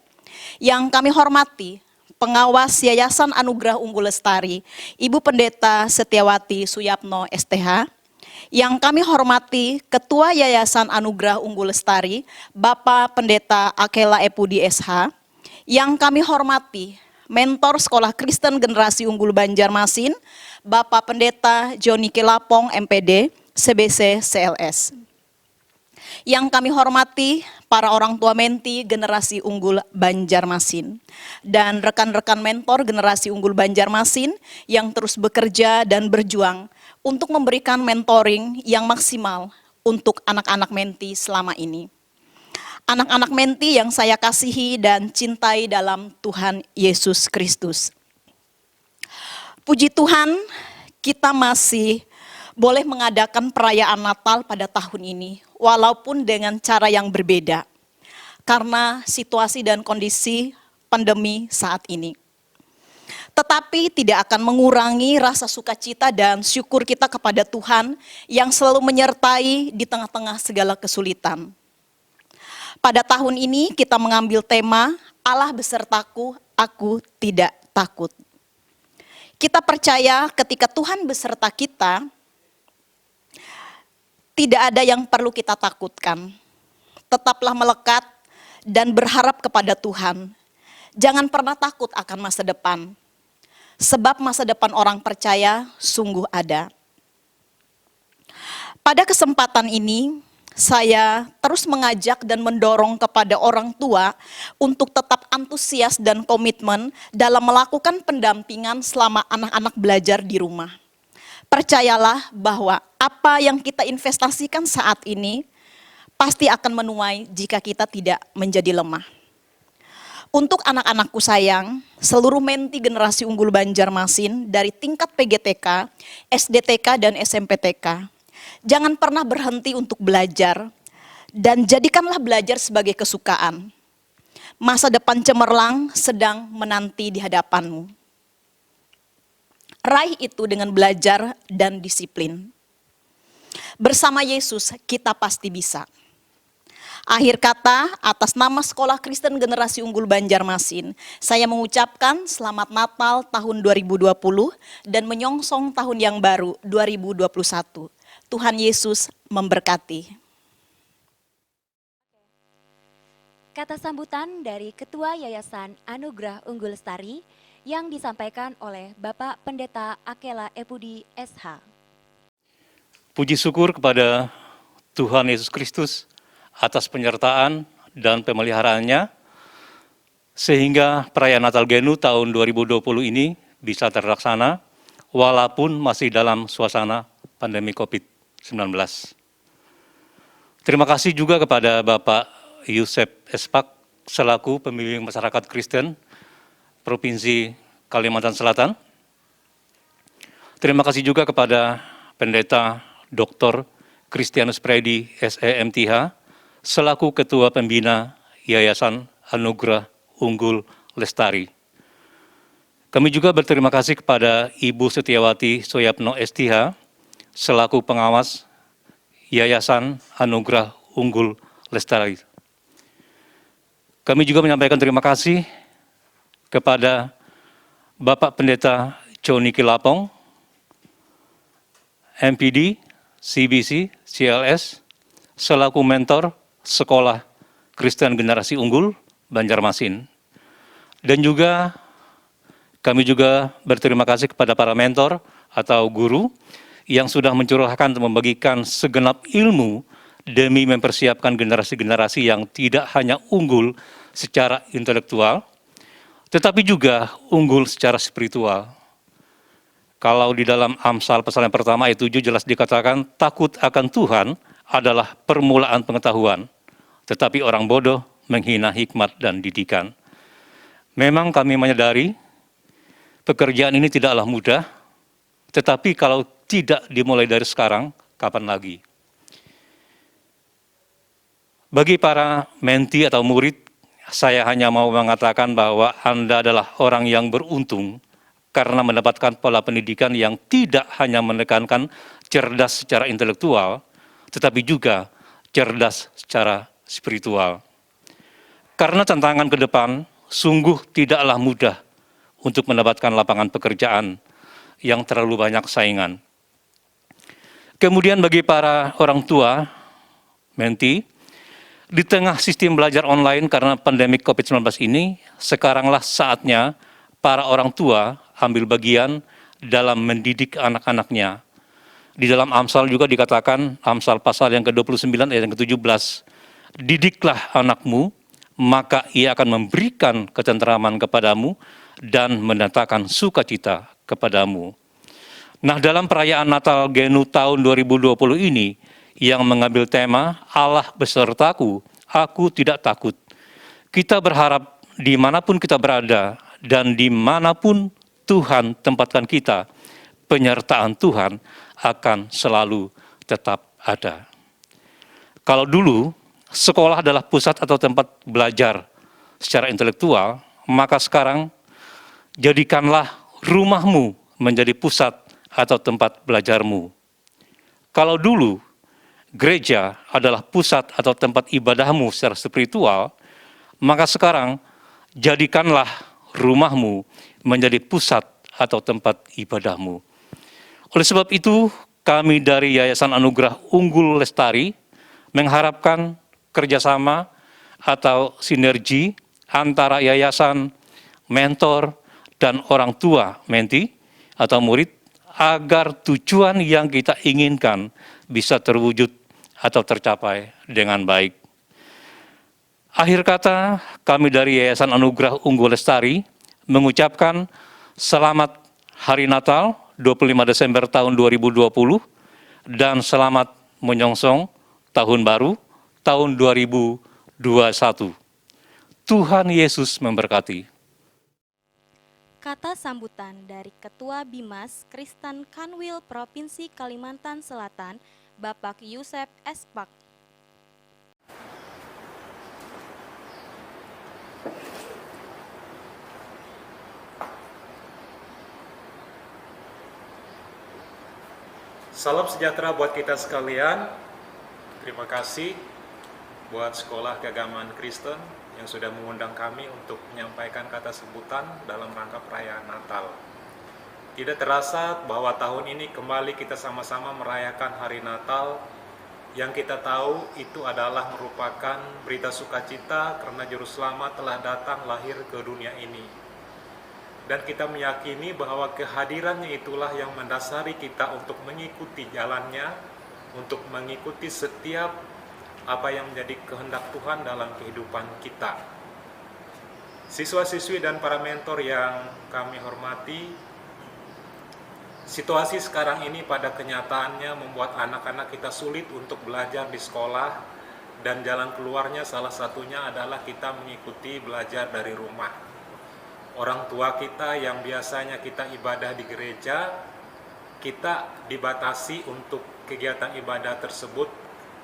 Yang kami hormati Pengawas Yayasan Anugerah Unggul Lestari, Ibu Pendeta Setiawati Suyapno STH. Yang kami hormati Ketua Yayasan Anugerah Unggul Lestari, Bapak Pendeta Akela Epudi SH. Yang kami hormati Mentor Sekolah Kristen Generasi Unggul Banjarmasin, Bapak Pendeta Joni Kelapong MPD, CBC CLS. Yang kami hormati para orang tua menti Generasi Unggul Banjarmasin dan rekan-rekan mentor Generasi Unggul Banjarmasin yang terus bekerja dan berjuang untuk memberikan mentoring yang maksimal untuk anak-anak menti selama ini. Anak-anak menti yang saya kasihi dan cintai dalam Tuhan Yesus Kristus. Puji Tuhan, kita masih boleh mengadakan perayaan Natal pada tahun ini, walaupun dengan cara yang berbeda, karena situasi dan kondisi pandemi saat ini. Tetapi tidak akan mengurangi rasa sukacita dan syukur kita kepada Tuhan yang selalu menyertai di tengah-tengah segala kesulitan. Pada tahun ini kita mengambil tema Allah besertaku, aku tidak takut. Kita percaya ketika Tuhan beserta kita, tidak ada yang perlu kita takutkan. Tetaplah melekat dan berharap kepada Tuhan. Jangan pernah takut akan masa depan. Sebab masa depan orang percaya sungguh ada. Pada kesempatan ini, saya terus mengajak dan mendorong kepada orang tua untuk tetap antusias dan komitmen dalam melakukan pendampingan selama anak-anak belajar di rumah. Percayalah bahwa apa yang kita investasikan saat ini pasti akan menuai jika kita tidak menjadi lemah. Untuk anak-anakku sayang, seluruh menti Generasi Unggul Banjarmasin dari tingkat PGTK, SDTK, dan SMPTK, jangan pernah berhenti untuk belajar dan jadikanlah belajar sebagai kesukaan. Masa depan cemerlang sedang menanti di hadapanmu. Raih itu dengan belajar dan disiplin. Bersama Yesus kita pasti bisa. Akhir kata, atas nama Sekolah Kristen Generasi Unggul Banjarmasin, saya mengucapkan selamat Natal tahun 2020 dan menyongsong tahun yang baru 2021. Tuhan Yesus memberkati. Kata sambutan dari Ketua Yayasan Anugerah Unggul Lestari yang disampaikan oleh Bapak Pendeta Akela Epudi SH. Puji syukur kepada Tuhan Yesus Kristus atas penyertaan dan pemeliharaannya, sehingga perayaan Natal Genu tahun 2020 ini bisa terlaksana walaupun masih dalam suasana pandemi COVID-19. Terima kasih juga kepada Bapak Yusef Espak selaku pembimbing masyarakat Kristen Provinsi Kalimantan Selatan. Terima kasih juga kepada Pendeta Dr. Christianus Predi SEMTH selaku Ketua Pembina Yayasan Anugerah Unggul Lestari. Kami juga berterima kasih kepada Ibu Setiawati Soyapno STH selaku pengawas Yayasan Anugerah Unggul Lestari. Kami juga menyampaikan terima kasih kepada Bapak Pendeta Joni Kilapong, MPD, CBC, CLS, selaku mentor Sekolah Kristen Generasi Unggul Banjarmasin. Dan juga kami juga berterima kasih kepada para mentor atau guru yang sudah mencurahkan dan membagikan segenap ilmu demi mempersiapkan generasi-generasi yang tidak hanya unggul secara intelektual, tetapi juga unggul secara spiritual. Kalau di dalam Amsal pasal yang pertama ayat 7 jelas dikatakan, takut akan Tuhan adalah permulaan pengetahuan, tetapi orang bodoh menghina hikmat dan didikan. Memang kami menyadari pekerjaan ini tidaklah mudah, tetapi kalau tidak dimulai dari sekarang, kapan lagi? Bagi para menti atau murid, saya hanya mau mengatakan bahwa Anda adalah orang yang beruntung karena mendapatkan pola pendidikan yang tidak hanya menekankan cerdas secara intelektual, tetapi juga cerdas secara spiritual. Karena tantangan ke depan sungguh tidaklah mudah untuk mendapatkan lapangan pekerjaan yang terlalu banyak saingan. Kemudian bagi para orang tua, menti, di tengah sistem belajar online karena pandemi COVID-19 ini, sekaranglah saatnya para orang tua ambil bagian dalam mendidik anak-anaknya. Di dalam Amsal juga dikatakan, Amsal pasal yang ke-29 ayat yang ke-17, didiklah anakmu, maka ia akan memberikan ketenteraman kepadamu dan mendatangkan sukacita kepadamu. Nah, dalam perayaan Natal Genu tahun 2020 ini, yang mengambil tema Allah besertaku, aku tidak takut. Kita berharap dimanapun kita berada dan dimanapun Tuhan tempatkan kita, penyertaan Tuhan akan selalu tetap ada. Kalau dulu sekolah adalah pusat atau tempat belajar secara intelektual, maka sekarang jadikanlah rumahmu menjadi pusat atau tempat belajarmu. Kalau dulu gereja adalah pusat atau tempat ibadahmu secara spiritual, maka sekarang jadikanlah rumahmu menjadi pusat atau tempat ibadahmu. Oleh sebab itu, kami dari Yayasan Anugerah Unggul Lestari mengharapkan kerjasama atau sinergi antara yayasan, mentor, dan orang tua menti atau murid agar tujuan yang kita inginkan bisa terwujud atau tercapai dengan baik. Akhir kata, kami dari Yayasan Anugerah Unggul Lestari mengucapkan selamat Hari Natal 25 Desember tahun 2020 dan selamat menyongsong tahun baru tahun 2021. Tuhan Yesus memberkati. Kata sambutan dari Ketua Bimas Kristen Kanwil Provinsi Kalimantan Selatan, Bapak Yusef Espak. Salam sejahtera buat kita sekalian. Terima kasih buat Sekolah Keagamaan Kristen yang sudah mengundang kami untuk menyampaikan kata sambutan dalam rangka perayaan Natal. Tidak terasa bahwa tahun ini kembali kita sama-sama merayakan hari Natal yang kita tahu itu adalah merupakan berita sukacita karena Juru Selamat telah datang lahir ke dunia ini. Dan kita meyakini bahwa kehadirannya itulah yang mendasari kita untuk mengikuti jalannya, untuk mengikuti setiap apa yang menjadi kehendak Tuhan dalam kehidupan kita. Siswa-siswi dan para mentor yang kami hormati, situasi sekarang ini pada kenyataannya membuat anak-anak kita sulit untuk belajar di sekolah, dan jalan keluarnya salah satunya adalah kita mengikuti belajar dari rumah. Orang tua kita yang biasanya kita ibadah di gereja, kita dibatasi untuk kegiatan ibadah tersebut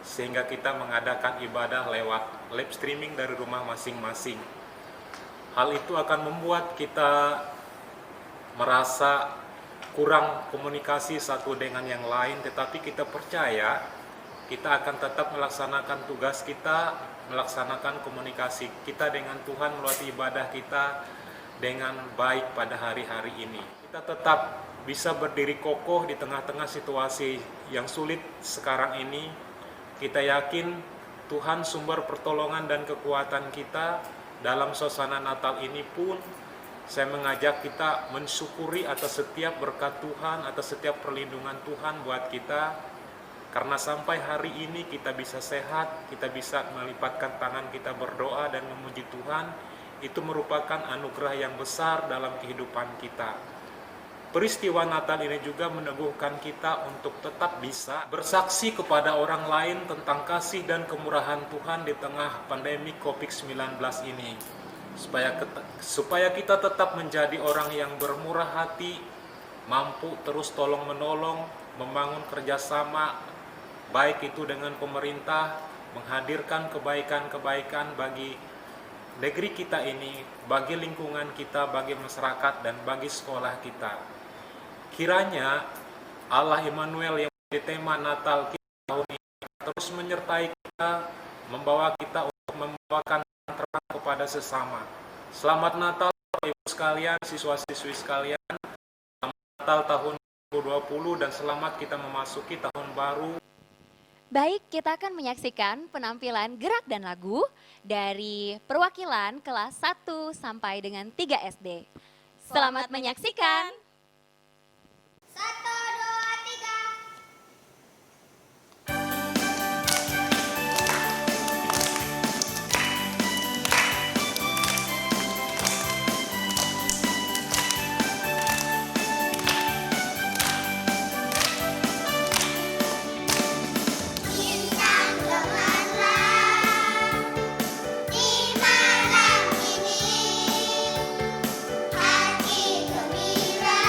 sehingga kita mengadakan ibadah lewat live streaming dari rumah masing-masing. Hal itu akan membuat kita merasa kurang komunikasi satu dengan yang lain, tetapi kita percaya kita akan tetap melaksanakan tugas kita, melaksanakan komunikasi kita dengan Tuhan melalui ibadah kita dengan baik pada hari-hari ini. Kita tetap bisa berdiri kokoh di tengah-tengah situasi yang sulit sekarang ini. Kita yakin Tuhan sumber pertolongan dan kekuatan kita dalam suasana Natal ini pun. Saya mengajak kita mensyukuri atas setiap berkat Tuhan, atas setiap perlindungan Tuhan buat kita. Karena sampai hari ini kita bisa sehat, kita bisa melipatkan tangan kita berdoa dan memuji Tuhan. Itu merupakan anugerah yang besar dalam kehidupan kita. Peristiwa Natal ini juga meneguhkan kita untuk tetap bisa bersaksi kepada orang lain tentang kasih dan kemurahan Tuhan di tengah pandemi COVID-19 ini. Supaya kita tetap menjadi orang yang bermurah hati, mampu terus tolong-menolong, membangun kerjasama, baik itu dengan pemerintah, menghadirkan kebaikan-kebaikan bagi negeri kita ini, bagi lingkungan kita, bagi masyarakat, dan bagi sekolah kita. Kiranya Allah Immanuel yang menjadi tema Natal kita tahun ini terus menyertai kita, membawa kita untuk membawakan terang kepada sesama. Selamat Natal Bapak Ibu sekalian, siswa-siswi sekalian. Selamat Natal tahun 2020 dan selamat kita memasuki tahun baru. Baik, kita akan menyaksikan penampilan gerak dan lagu dari perwakilan kelas 1 sampai dengan 3 SD. Selamat menyaksikan. Bintang gemerlap di malam ini, hati gembira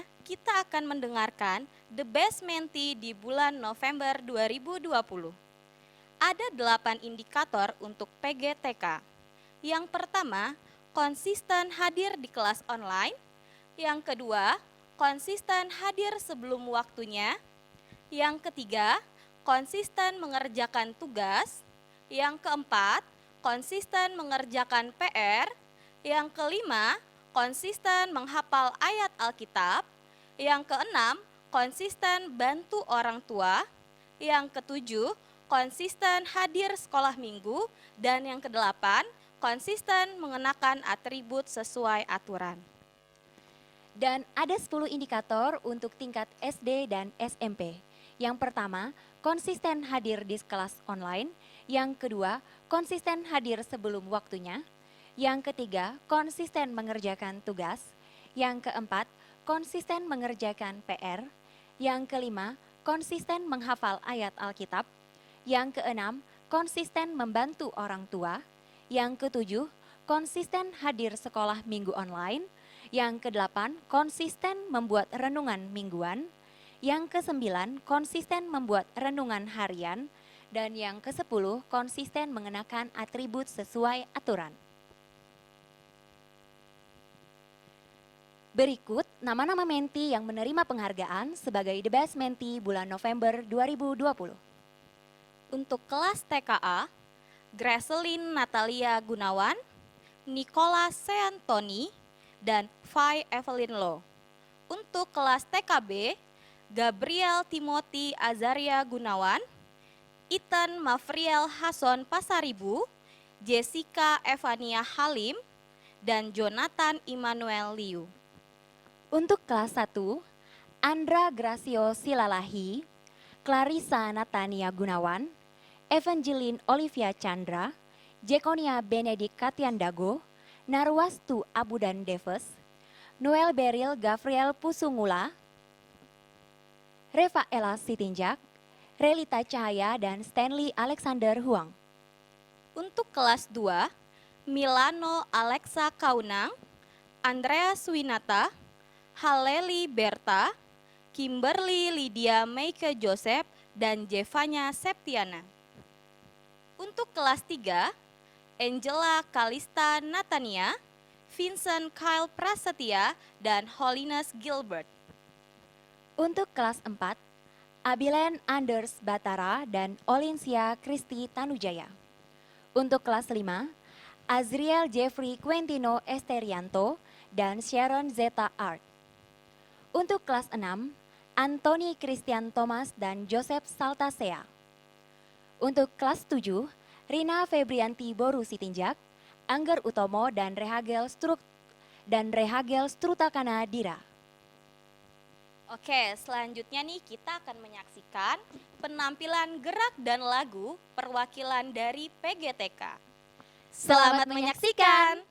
selanjutnya kita akan mendengarkan The Best Mentee di bulan November 2020. Ada 8 indikator untuk PGTK. Yang pertama, konsisten hadir di kelas online. Yang kedua, konsisten hadir sebelum waktunya. Yang ketiga, konsisten mengerjakan tugas. Yang keempat, konsisten mengerjakan PR. Yang kelima, konsisten menghafal ayat Alkitab. Yang keenam, konsisten bantu orang tua. Yang ketujuh, konsisten hadir sekolah minggu. Dan yang kedelapan, konsisten mengenakan atribut sesuai aturan. Dan ada 10 indikator untuk tingkat SD dan SMP. Yang pertama, konsisten hadir di kelas online. Yang kedua, konsisten hadir sebelum waktunya. Yang ketiga, konsisten mengerjakan tugas. Yang keempat, konsisten mengerjakan PR. Yang kelima, konsisten menghafal ayat Alkitab. Yang keenam, konsisten membantu orang tua. Yang ketujuh, konsisten hadir sekolah minggu online. Yang kedelapan, konsisten membuat renungan mingguan. Yang kesembilan, konsisten membuat renungan harian. Dan yang kesepuluh, konsisten mengenakan atribut sesuai aturan. Berikut nama-nama mentee yang menerima penghargaan sebagai The Best Mentee bulan November 2020. Untuk kelas TKA, Gracelyn Natalia Gunawan, Nicola Seantoni, dan Fai Evelyn Lo. Untuk kelas TKB, Gabriel Timothy Azaria Gunawan, Ethan Mafriel Hason Pasaribu, Jessica Evania Halim, dan Jonathan Immanuel Liu. Untuk kelas 1, Andra Gracio Silalahi, Clarissa Natania Gunawan, Evangeline Olivia Chandra, Jekonia Benedict Katiandago, Narwastu Abudan Deves, Noel Beril Gavriel Pusungula, Reva Ella Sitinjak, Relita Cahaya, dan Stanley Alexander Huang. Untuk kelas 2, Milano Alexa Kaunang, Andreas Winata, Haleli Berta, Kimberly Lydia Meike Joseph, dan Jevanya Septiana. Untuk kelas 3, Angela Kalista Natania, Vincent Kyle Prasetya, dan Holiness Gilbert. Untuk kelas 4, Abilen Anders Batara dan Olinsia Kristi Tanujaya. Untuk kelas 5, Azriel Jeffrey Quentino Esterianto dan Sharon Zeta Art. Untuk kelas 6, Anthony Christian Thomas dan Joseph Saltasea. Untuk kelas 7, Rina Febrianti Boru Sitinjak, Angger Utomo, dan Rehagel Strutakana Dira. Oke, selanjutnya nih kita akan menyaksikan penampilan gerak dan lagu perwakilan dari PGTK. Selamat menyaksikan!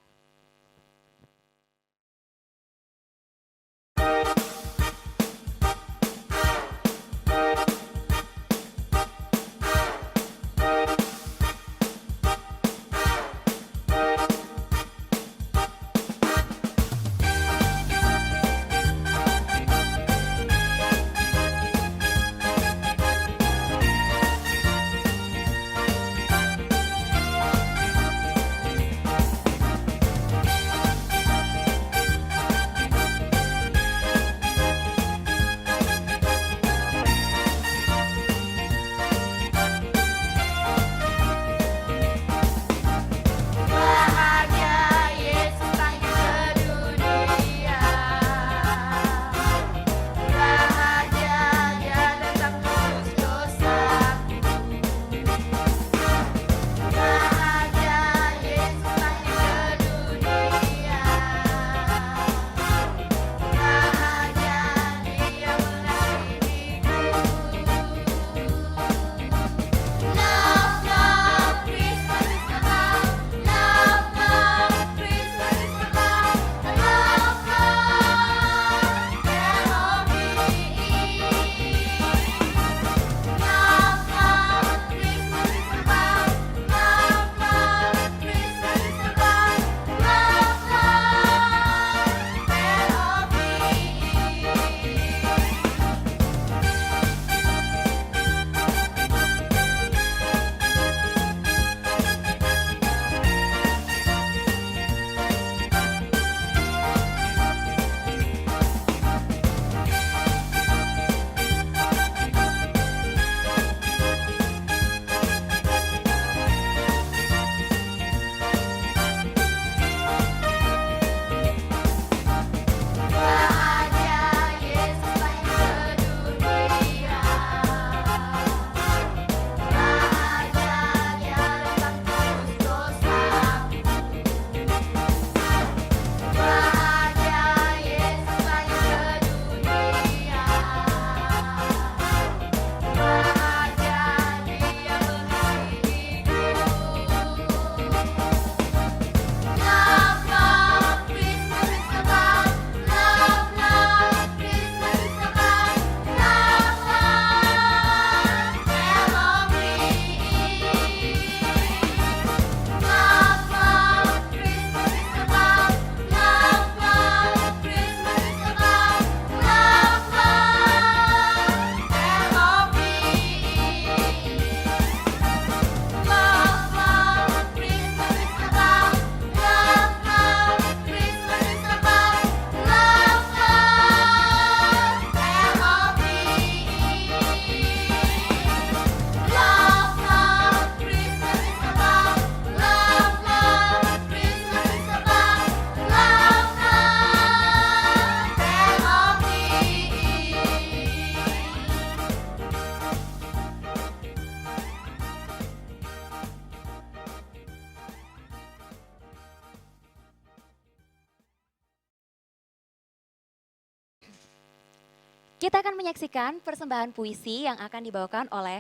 Kita akan menyaksikan persembahan puisi yang akan dibawakan oleh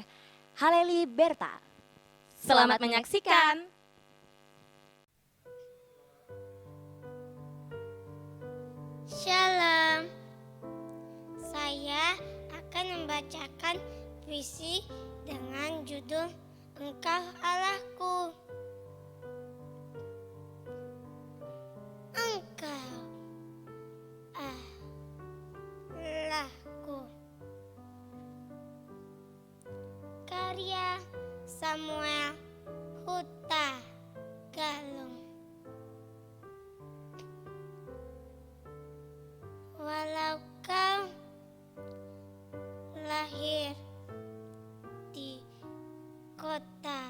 Haleli Berta. Selamat menyaksikan. Shalom. Saya akan membacakan puisi dengan judul Engkau Allahku. Engkau Allahku. Karya Samuel Huta Galung. Walau kau lahir di kota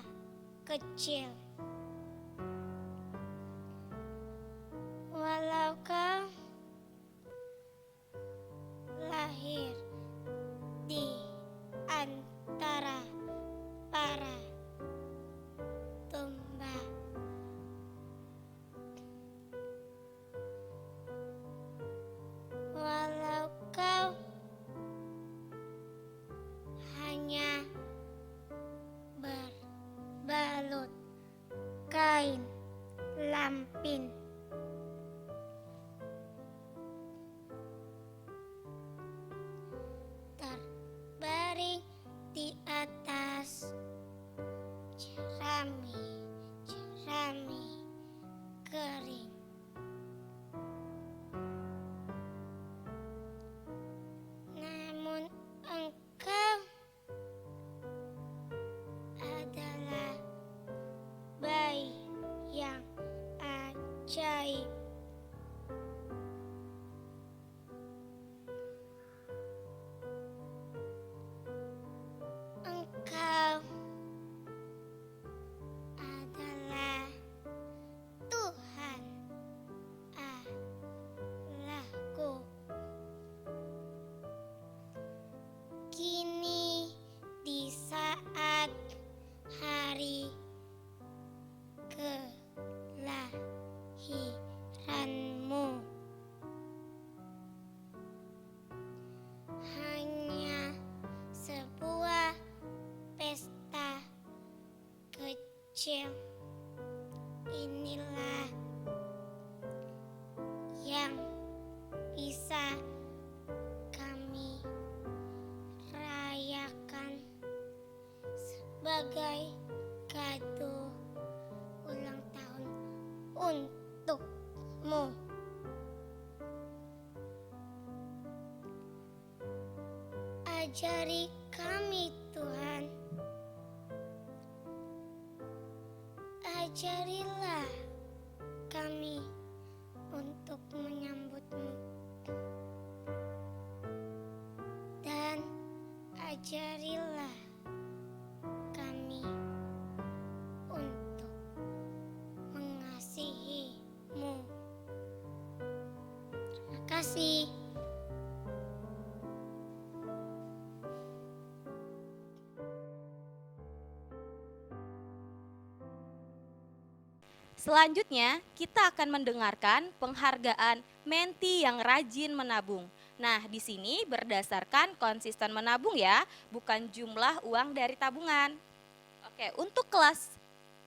kecil, walau kau lahir di antara para domba, walau kau hanya berbalut kain lampin, terbaring di atas jerami kering. Namun engkau adalah bayi yang ajaib. Engkau adalah Tuhan Allahku. Kini di saat hari kelahiranmu, hanya sebuah pesta kecil inilah yang bisa kami rayakan sebagai kado ulang tahun untukmu. Ajari kami Tuhan, ajarilah kami untuk menyambutmu, dan ajarilah kami untuk mengasihimu. Terima kasih. Selanjutnya, kita akan mendengarkan penghargaan Menti yang rajin menabung. Nah, di sini berdasarkan konsisten menabung ya, bukan jumlah uang dari tabungan. Oke, untuk kelas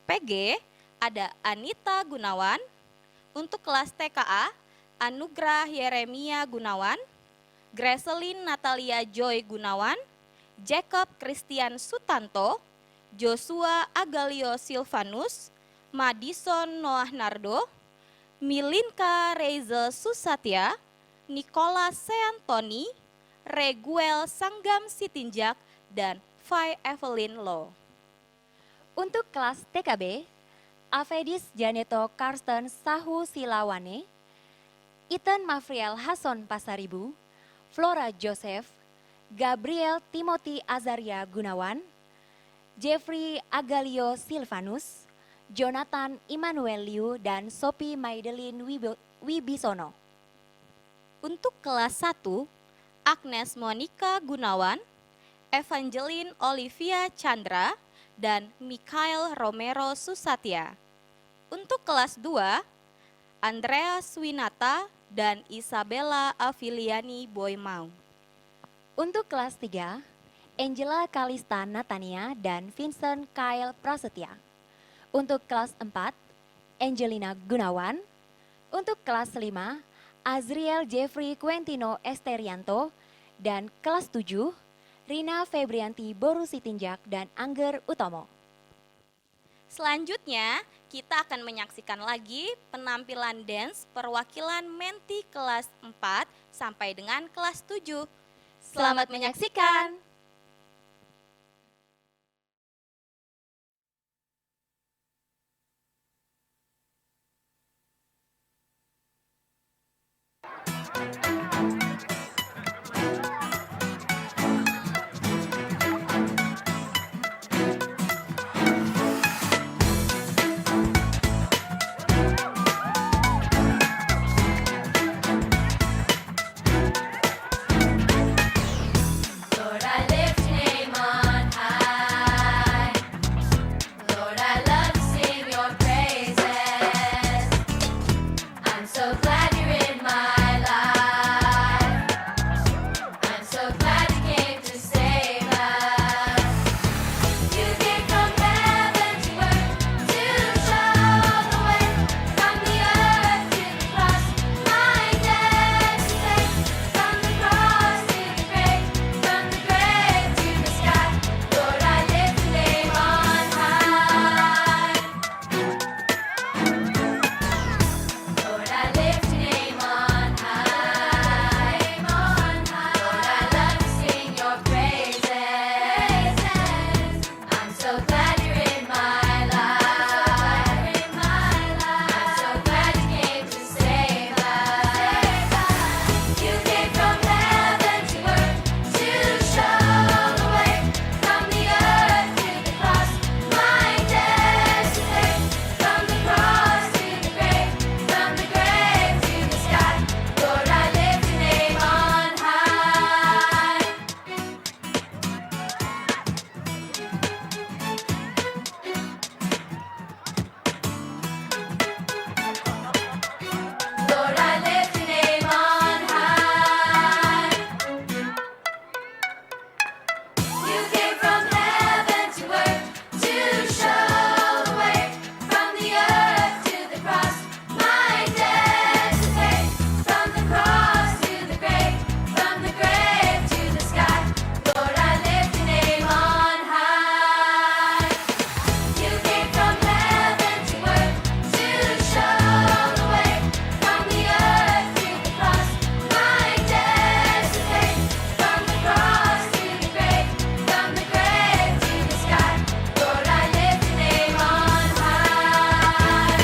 PG ada Anita Gunawan, untuk kelas TKA Anugrah Yeremia Gunawan, Gracelyn Natalia Joy Gunawan, Jacob Christian Sutanto, Joshua Agalio Silvanus, Madison Noah Nardo, Milinka Reza Susatya, Nicola Seantoni, Reguel Sanggam Sitinjak, dan Fai Evelyn Lo. Untuk kelas TKB, Avedis Janeto Karsten Sahu Silawane, Ethan Mafriel Hason Pasaribu, Flora Joseph, Gabriel Timothy Azaria Gunawan, Jeffrey Agalio Silvanus, Jonathan Immanuel Liu, dan Sophie Maidelin Wibisono. Untuk kelas 1, Agnes Monica Gunawan, Evangeline Olivia Chandra, dan Mikhail Romero Susatya. Untuk kelas 2, Andreas Winata dan Isabella Aviliani Boymau. Untuk kelas 3, Angela Kalista Natania dan Vincent Kyle Prasetya. Untuk kelas 4, Angelina Gunawan. Untuk kelas 5, Azriel Jeffrey Quentino Esterianto. Dan kelas 7, Rina Febrianti Boru Sitinjak dan Angger Utomo. Selanjutnya, kita akan menyaksikan lagi penampilan dance perwakilan Menti kelas 4 sampai dengan kelas 7. Selamat menyaksikan! Lord, I lift your name on high. Lord, I love to sing your praises. I'm so glad you're in my life. I'm so glad you came to save us. You came from heaven to earth to show the way. From the earth to the cross, my debt to pay. From the cross to the grave, from the grave to the sky. Lord, I lift your name on high. Lord, I lift your name on high. Lord, I love to sing your praises. I'm so glad you're in my life. I'm so glad you came to save us. You came from heaven to earth to show the way. From the earth to the cross, my debt to pay. From the cross to the grave, from the grave to the sky. Lord, I lift your name on high. Lord, I lift your name on high. You came from heaven to earth to show the way. From the earth to the cross, my debt to pay. From the cross to the grave, from the grave to the sky. Lord, I lift your name on high. You came from heaven to earth to show the way. From the earth to the cross, my debt to pay. From the cross to the grave, from the grave to the sky. Lord, I lift your name on high.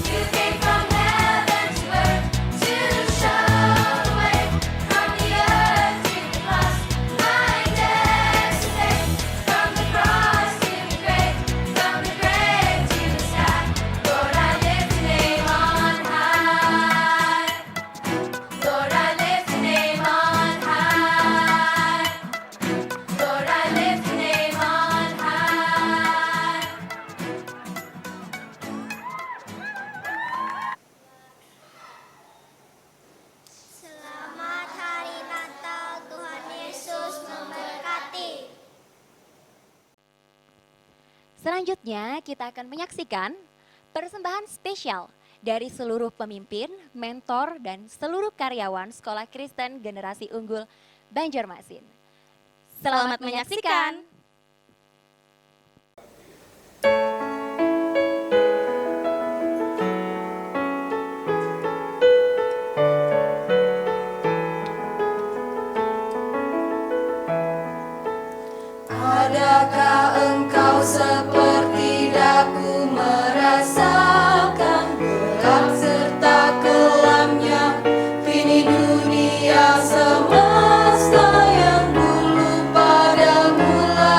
You came from heaven to earth to show the way. From the earth to the cross, my debt to pay. From the cross to the grave, from the grave to the sky. Lord, I lift your name on high. Lord, I lift your name on high. Lord, I lift your name on high. Selamat Hari Natal, Tuhan Yesus memberkati. Selanjutnya kita akan menyaksikan persembahan spesial dari seluruh pemimpin, mentor, dan seluruh karyawan Sekolah Kristen Generasi Unggul Banjarmasin. Selamat menyaksikan! Adakah engkau seperti daku merasakan gelap serta kelamnya kini dunia semesta yang dulu pada mula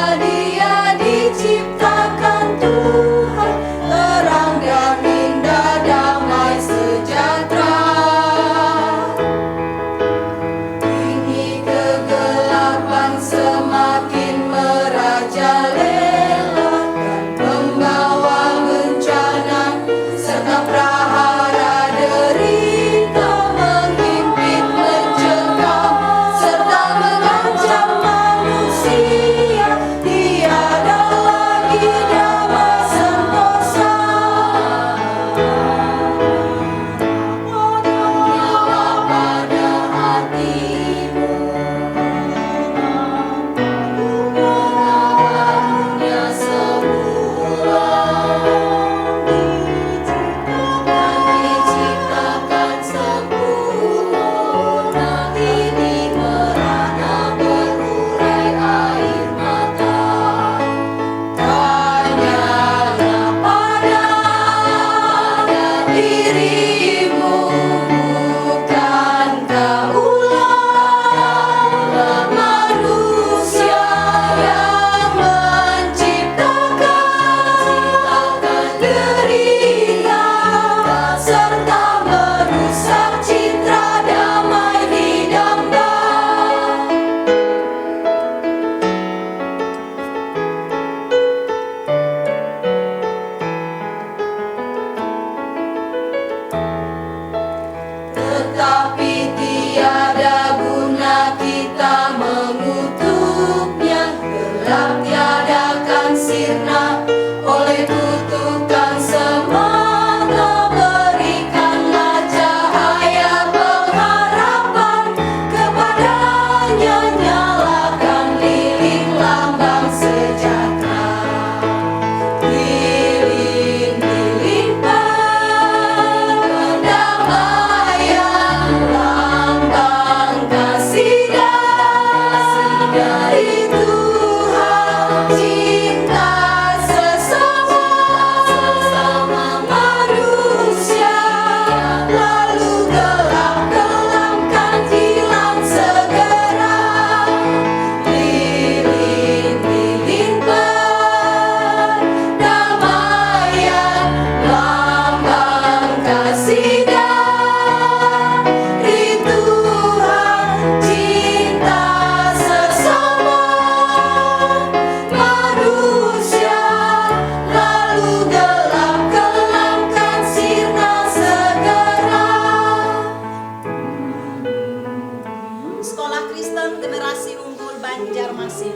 Banjarmasin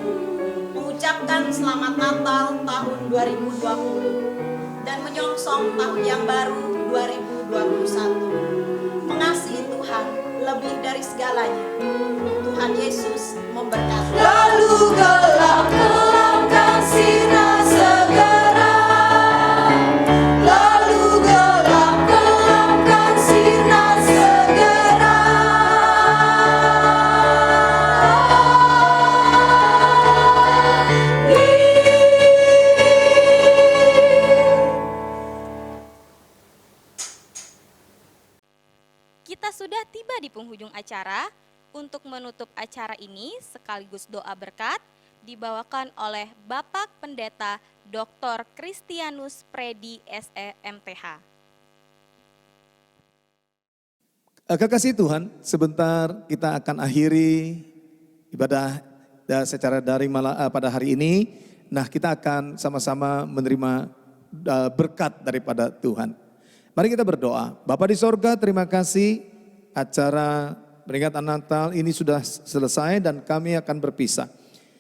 mengucapkan selamat Natal tahun 2020 dan menyongsong tahun yang baru 2021. Mengasihi Tuhan lebih dari segalanya. Tuhan Yesus memberkati. Lalu gelapkan sinar segera. Lalu gelapkan sinar segera. Kita sudah tiba di penghujung acara. Untuk menutup acara ini sekaligus doa berkat dibawakan oleh Bapak Pendeta Dr. Kristianus Predi SEMTH. Kekasih Tuhan, sebentar kita akan akhiri ibadah secara daring pada hari ini. Nah, kita akan sama-sama menerima berkat daripada Tuhan. Mari kita berdoa. Bapa di sorga, terima kasih acara peringatan Natal ini sudah selesai dan kami akan berpisah.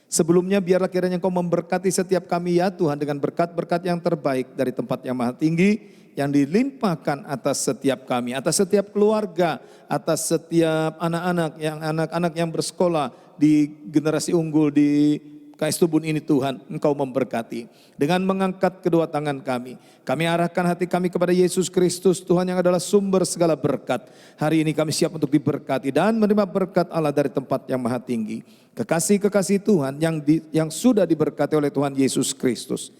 Sebelumnya biarlah kiranya Engkau memberkati setiap kami ya Tuhan dengan berkat-berkat yang terbaik dari tempat yang maha tinggi yang dilimpahkan atas setiap kami, atas setiap keluarga, atas setiap anak-anak yang bersekolah di generasi unggul di KS Tubun ini Tuhan, Engkau memberkati. Dengan mengangkat kedua tangan kami arahkan hati kami kepada Yesus Kristus Tuhan yang adalah sumber segala berkat. Hari ini kami siap untuk diberkati dan menerima berkat Allah dari tempat yang maha tinggi. Kekasih-kekasih Tuhan yang sudah diberkati oleh Tuhan Yesus Kristus.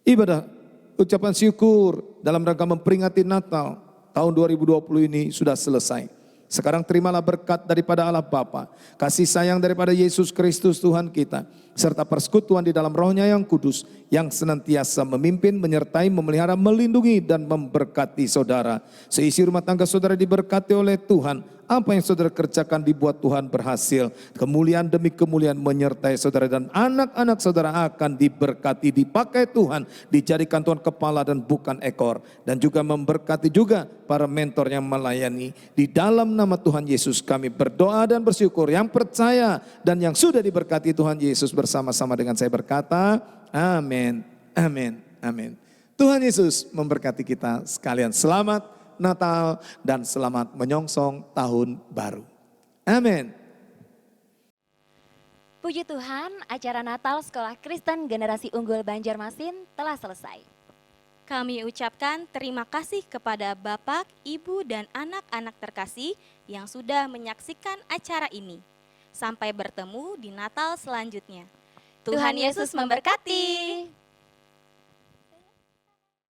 Ibadah ucapan syukur dalam rangka memperingati Natal tahun 2020 ini sudah selesai. Sekarang terimalah berkat daripada Allah Bapa, kasih sayang daripada Yesus Kristus Tuhan kita, serta persekutuan di dalam Roh-Nya yang kudus, yang senantiasa memimpin, menyertai, memelihara, melindungi, dan memberkati saudara. Seisi rumah tangga saudara diberkati oleh Tuhan. Apa yang saudara kerjakan dibuat Tuhan berhasil. Kemuliaan demi kemuliaan menyertai saudara dan anak-anak saudara akan diberkati, dipakai Tuhan, dijadikan Tuhan kepala dan bukan ekor. Dan juga memberkati juga para mentor yang melayani. Di dalam nama Tuhan Yesus kami berdoa dan bersyukur. Yang percaya dan yang sudah diberkati Tuhan Yesus bersama-sama dengan saya berkata, amin, amin, amin. Tuhan Yesus memberkati kita sekalian. Selamat Natal dan selamat menyongsong tahun baru. Amin. Puji Tuhan, acara Natal Sekolah Kristen Generasi Unggul Banjarmasin telah selesai. Kami ucapkan terima kasih kepada Bapak, Ibu, dan anak-anak terkasih yang sudah menyaksikan acara ini. Sampai bertemu di Natal selanjutnya. Tuhan Yesus memberkati.